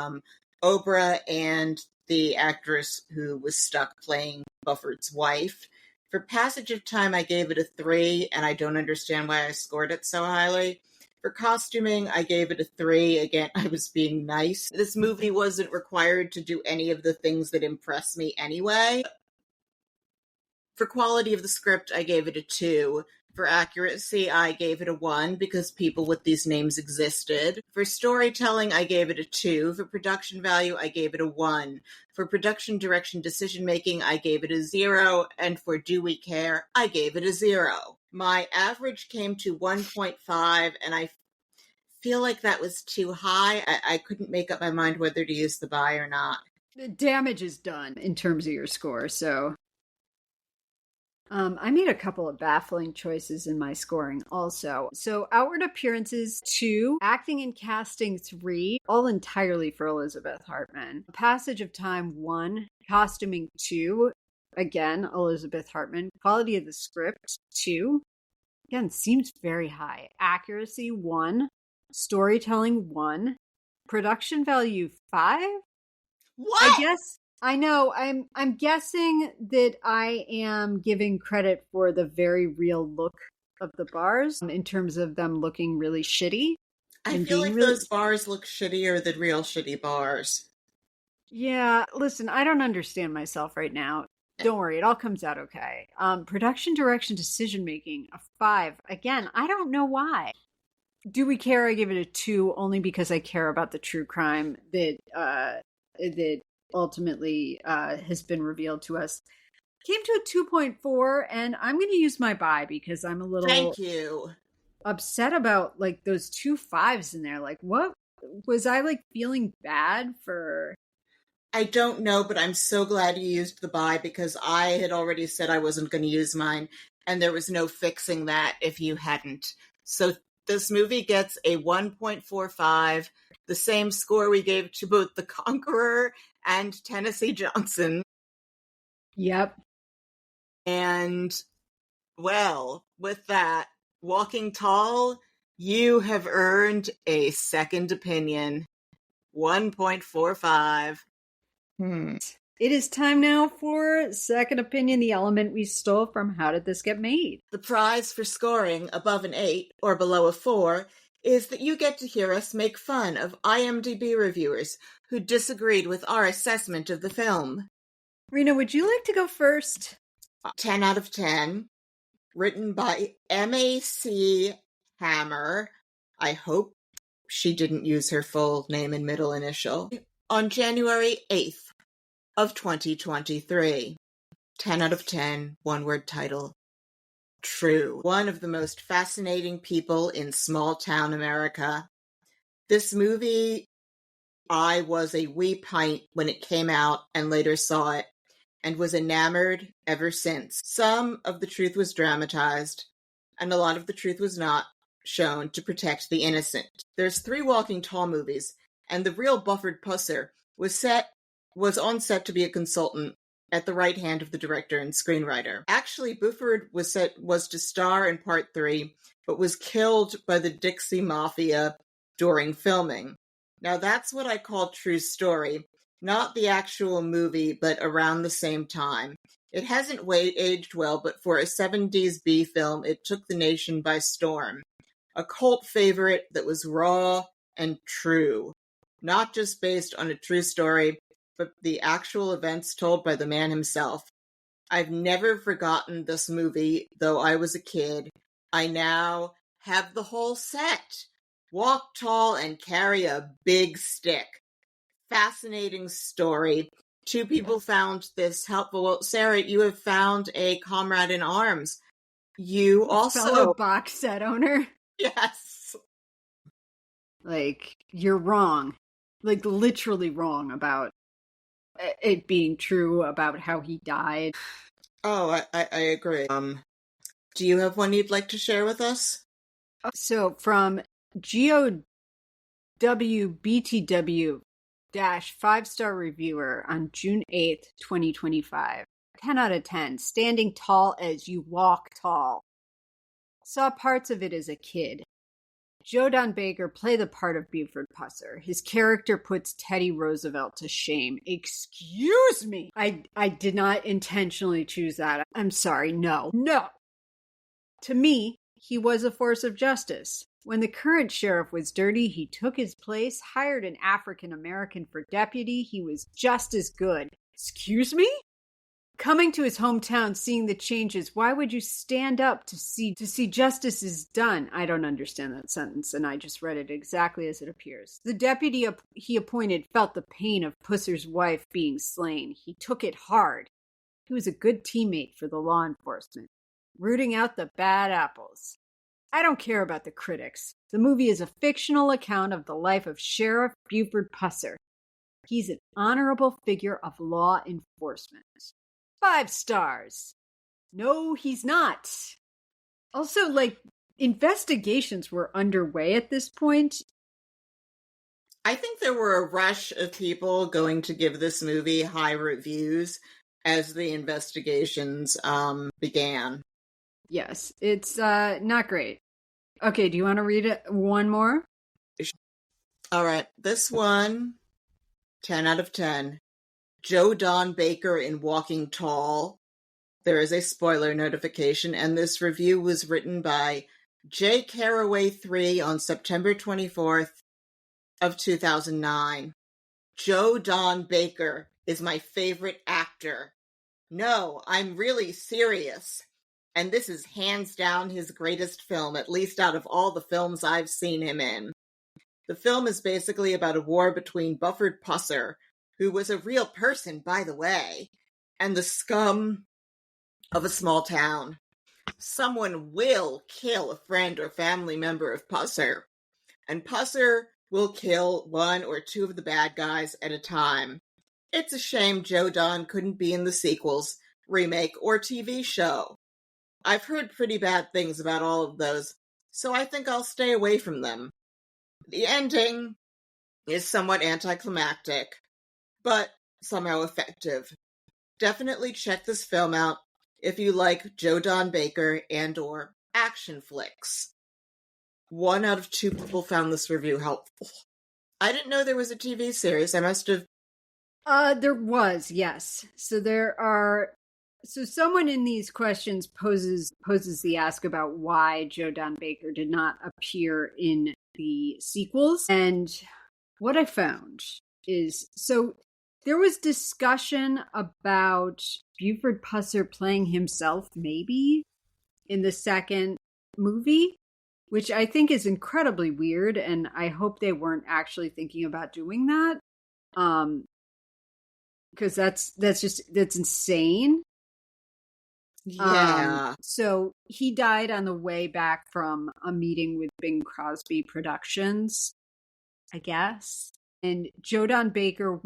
Oprah and the actress who was stuck playing Bufford's wife. For passage of time, I gave it a 3, and I don't understand why I scored it so highly. For costuming, I gave it a 3. Again, I was being nice. This movie wasn't required to do any of the things that impress me anyway. For quality of the script, I gave it a 2. For accuracy, I gave it a 1 because people with these names existed. For storytelling, I gave it a 2. For production value, I gave it a 1. For production, direction, decision-making, I gave it a 0. And for do we care, I gave it a 0. My average came to 1.5, and I feel like that was too high. I couldn't make up my mind whether to use the by or not. The damage is done in terms of your score, so... I made a couple of baffling choices in my scoring also. So outward appearances 2, acting and casting 3, all entirely for Elizabeth Hartman. Passage of time 1, costuming 2, again, Elizabeth Hartman. Quality of the script 2, again, seems very high. Accuracy 1, storytelling 1, production value 5. What? I guess I know. I'm guessing that I am giving credit for the very real look of the bars in terms of them looking really shitty. I feel like those bars look shittier than real shitty bars. Yeah, listen, I don't understand myself right now. Don't worry, it all comes out okay. Production, direction, decision making, a 5. Again, I don't know why. Do we care? I give it a 2 only because I care about the true crime that ultimately has been revealed to us. Came to a 2.4, and I'm going to use my buy because I'm a little Thank you. upset about like those 2 5s in there. Like, what was I like feeling bad for? I don't know, but I'm so glad you used the buy because I had already said I wasn't going to use mine, and there was no fixing that if you hadn't. So this movie gets a 1.45, the same score we gave to both The Conqueror and Tennessee Johnson. Yep. And, well, with that, Walking Tall, you have earned a second opinion. 1.45. It is time now for Second Opinion, the element we stole from How Did This Get Made? The prize for scoring above an 8 or below a 4 is that you get to hear us make fun of IMDb reviewers who disagreed with our assessment of the film. Rena, would you like to go first? 10 out of 10. Written by M.A.C. Hammer. I hope she didn't use her full name and middle initial. On January 8th of 2023. 10 out of 10, one-word title. True. One of the most fascinating people in small-town America. This movie, I was a wee pint when it came out and later saw it, and was enamored ever since. Some of the truth was dramatized, and a lot of the truth was not shown to protect the innocent. There's 3 Walking Tall movies, and the real Buford Pusser was on set to be a consultant at the right hand of the director and screenwriter. Actually, Buford was to star in part 3, but was killed by the Dixie Mafia during filming. Now that's what I call true story. Not the actual movie, but around the same time. It hasn't aged well, but for a 70s B film, it took the nation by storm. A cult favorite that was raw and true. Not just based on a true story, but the actual events told by the man himself. I've never forgotten this movie, though I was a kid. I now have the whole set. Walk tall and carry a big stick. Fascinating story. 2 people found this helpful. Well, Sarah, you have found a comrade in arms. You also... Fellow box set owner. Yes. Like, you're wrong. Like, literally wrong about it being true about how he died. Oh, I agree. Do you have one you'd like to share with us? So, from GOWBTW 5-star reviewer on June 8th, 2025. 10 out of 10. Standing tall as you walk tall. Saw parts of it as a kid. Joe Don Baker play the part of Buford Pusser. His character puts Teddy Roosevelt to shame. Excuse me. I did not intentionally choose that. I'm sorry. No. To me, he was a force of justice. When the current sheriff was dirty, he took his place, hired an African American for deputy. He was just as good. Excuse me? Coming to his hometown, seeing the changes, why would you stand up to see justice is done? I don't understand that sentence, and I just read it exactly as it appears. The deputy he appointed felt the pain of Pusser's wife being slain. He took it hard. He was a good teammate for the law enforcement, rooting out the bad apples. I don't care about the critics. The movie is a fictional account of the life of Sheriff Buford Pusser. He's an honorable figure of law enforcement. 5 stars. No, he's not. Also, investigations were underway at this point. I think there were a rush of people going to give this movie high reviews as the investigations began. Yes, it's not great. Okay, do you want to read it one more? All right, this one, 10 out of 10. Joe Don Baker in Walking Tall. There is a spoiler notification, and this review was written by J. Caraway 3 on September 24th of 2009. Joe Don Baker is my favorite actor. No, I'm really serious. And this is hands down his greatest film, at least out of all the films I've seen him in. The film is basically about a war between Buford Pusser, who was a real person, by the way, and the scum of a small town. Someone will kill a friend or family member of Pusser, and Pusser will kill 1 or 2 of the bad guys at a time. It's a shame Joe Don couldn't be in the sequels, remake, or TV show. I've heard pretty bad things about all of those, so I think I'll stay away from them. The ending is somewhat anticlimactic, but somehow effective. Definitely check this film out if you like Joe Don Baker and or action flicks. 1 out of 2 people found this review helpful. I didn't know there was a TV series. I must have... There was, yes. So someone in these questions poses the ask about why Joe Don Baker did not appear in the sequels. And what I found is, so there was discussion about Buford Pusser playing himself, maybe, in the second movie, which I think is incredibly weird, and I hope they weren't actually thinking about doing that. Because that's insane. Yeah. So he died on the way back from a meeting with Bing Crosby Productions, I guess. And Joe Don Baker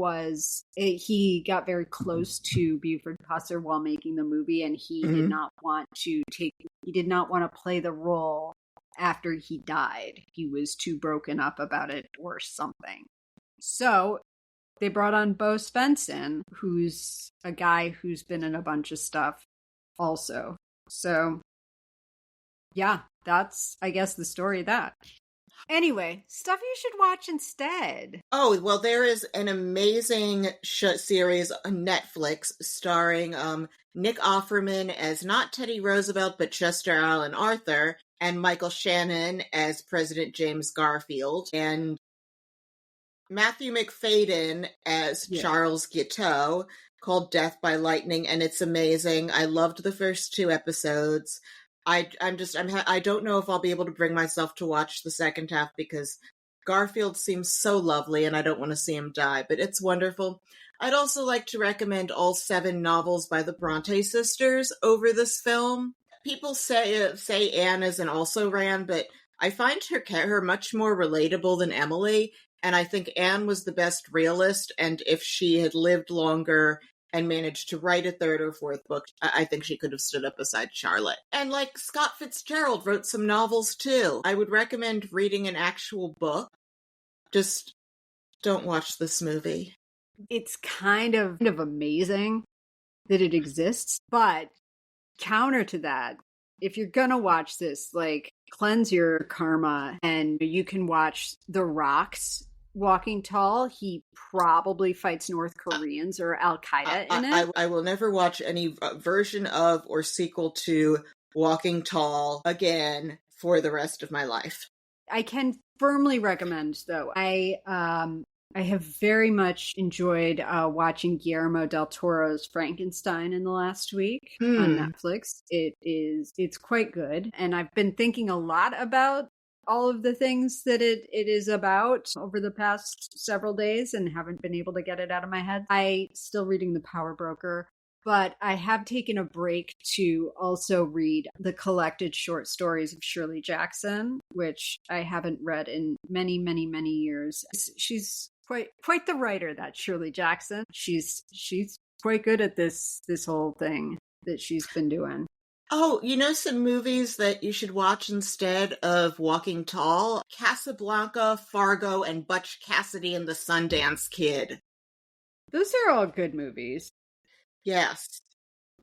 he got very close to Buford Pusser while making the movie, and he did not want to play the role after he died. He was too broken up about it or something. So they brought on Bo Svensson, who's a guy who's been in a bunch of stuff also. So, yeah, that's, I guess, the story of that. Anyway, stuff you should watch instead. Oh, well, there is an amazing series on Netflix starring Nick Offerman as not Teddy Roosevelt, but Chester Alan Arthur, and Michael Shannon as President James Garfield, and Matthew McFadden as Charles Guiteau, called Death by Lightning, and it's amazing. I loved the first 2 episodes. I don't know if I'll be able to bring myself to watch the second half because Garfield seems so lovely and I don't want to see him die, but it's wonderful. I'd also like to recommend all 7 novels by the Bronte sisters over this film. People say Anne is an also-ran, but I find her much more relatable than Emily, and I think Anne was the best realist, and if she had lived longer and managed to write a 3rd or 4th book, I think she could have stood up beside Charlotte. And Scott Fitzgerald wrote some novels too. I would recommend reading an actual book. Just don't watch this movie. It's kind of amazing that it exists, but counter to that, if you're gonna watch this, cleanse your karma, and you can watch The Rock's Walking Tall. He probably fights North Koreans or Al Qaeda in it. I will never watch any version of or sequel to Walking Tall again for the rest of my life. I can firmly recommend, though. I have very much enjoyed watching Guillermo del Toro's Frankenstein in the last week on Netflix. It's quite good, and I've been thinking a lot about all of the things that it is about over the past several days and haven't been able to get it out of my head. I still reading The Power Broker. but I have taken a break to also read the collected short stories of Shirley Jackson, which I haven't read in many, many, many years. She's quite the writer, that Shirley Jackson. She's quite good at this whole thing that she's been doing. Oh, you know some movies that you should watch instead of Walking Tall? Casablanca, Fargo, and Butch Cassidy and the Sundance Kid. Those are all good movies. Yes.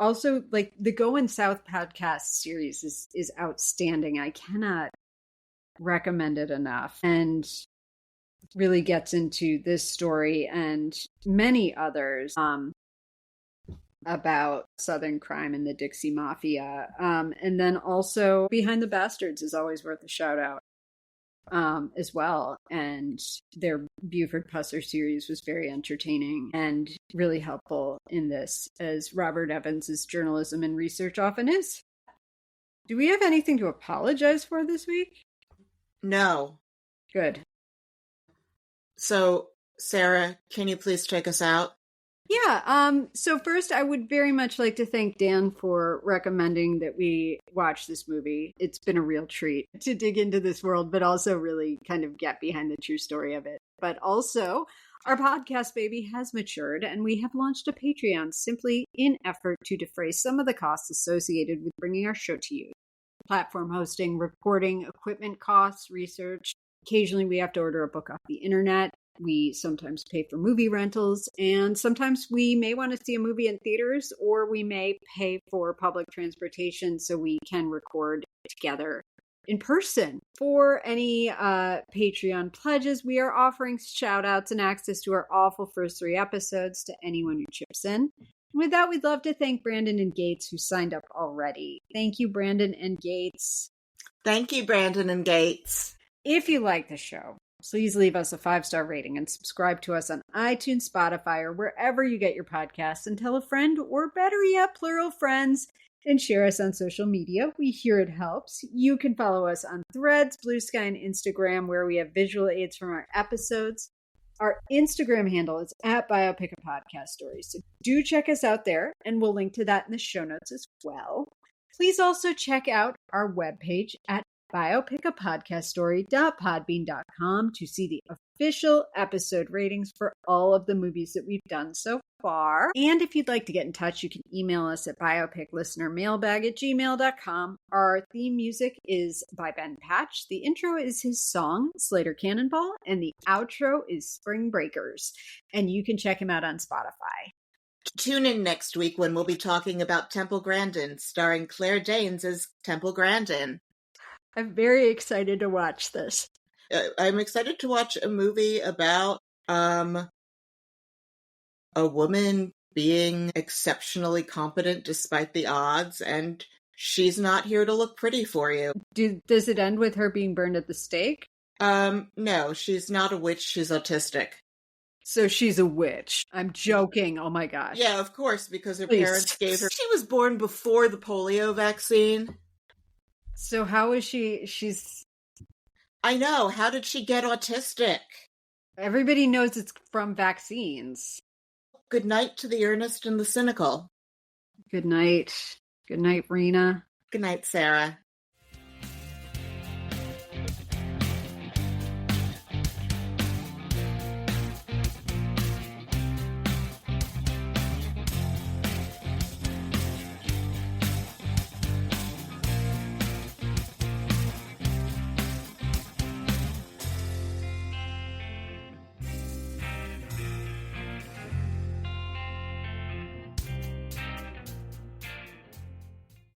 Also, like the Going South podcast series is outstanding. I cannot recommend it enough, and really gets into this story and many others about Southern crime and the Dixie Mafia. And then also Behind the Bastards is always worth a shout out as well. And their Buford Pusser series was very entertaining and really helpful in this, as Robert Evans's journalism and research often is. Do we have anything to apologize for this week? No. Good. So, Sarah, can you please take us out? Yeah. So first, I would very much like to thank Dan for recommending that we watch this movie. It's been a real treat to dig into this world, but also really kind of get behind the true story of it. But also, our podcast baby has matured, and we have launched a Patreon simply in effort to defray some of the costs associated with bringing our show to you. Platform hosting, reporting, equipment costs, research. Occasionally, we have to order a book off the internet. We sometimes pay for movie rentals, and sometimes we may want to see a movie in theaters, or we may pay for public transportation so we can record together in person. For any Patreon pledges, we are offering shout outs and access to our awful first 3 episodes to anyone who chips in. With that, we'd love to thank Brandon and Gates, who signed up already. Thank you, Brandon and Gates. Thank you, Brandon and Gates. If you like the show, please leave us a 5-star rating and subscribe to us on iTunes, Spotify, or wherever you get your podcasts, and tell a friend, or better yet, plural friends, and share us on social media. We hear it helps. You can follow us on Threads, Blue Sky, and Instagram, where we have visual aids from our episodes. Our Instagram handle is @BioPickAPodcastStory, so do check us out there, and we'll link to that in the show notes as well. Please also check out our webpage at biopickapodcaststory.podbean.com to see the official episode ratings for all of the movies that we've done so far. And if you'd like to get in touch, you can email us at biopiclistenermailbag@gmail.com. Our theme music is by Ben Patch. The intro is his song, Slater Cannonball, and the outro is Spring Breakers. And you can check him out on Spotify. Tune in next week when we'll be talking about Temple Grandin, starring Claire Danes as Temple Grandin. I'm very excited to watch this. I'm excited to watch a movie about a woman being exceptionally competent despite the odds, and she's not here to look pretty for you. Does it end with her being burned at the stake? No, she's not a witch, she's autistic. So she's a witch. I'm joking. Oh my gosh. Yeah, of course, because her parents gave her... She was born before the polio vaccine. So how is she's... I know. How did she get autistic? Everybody knows it's from vaccines. Good night to the earnest and the cynical. Good night. Good night, Rena. Good night, Sarah.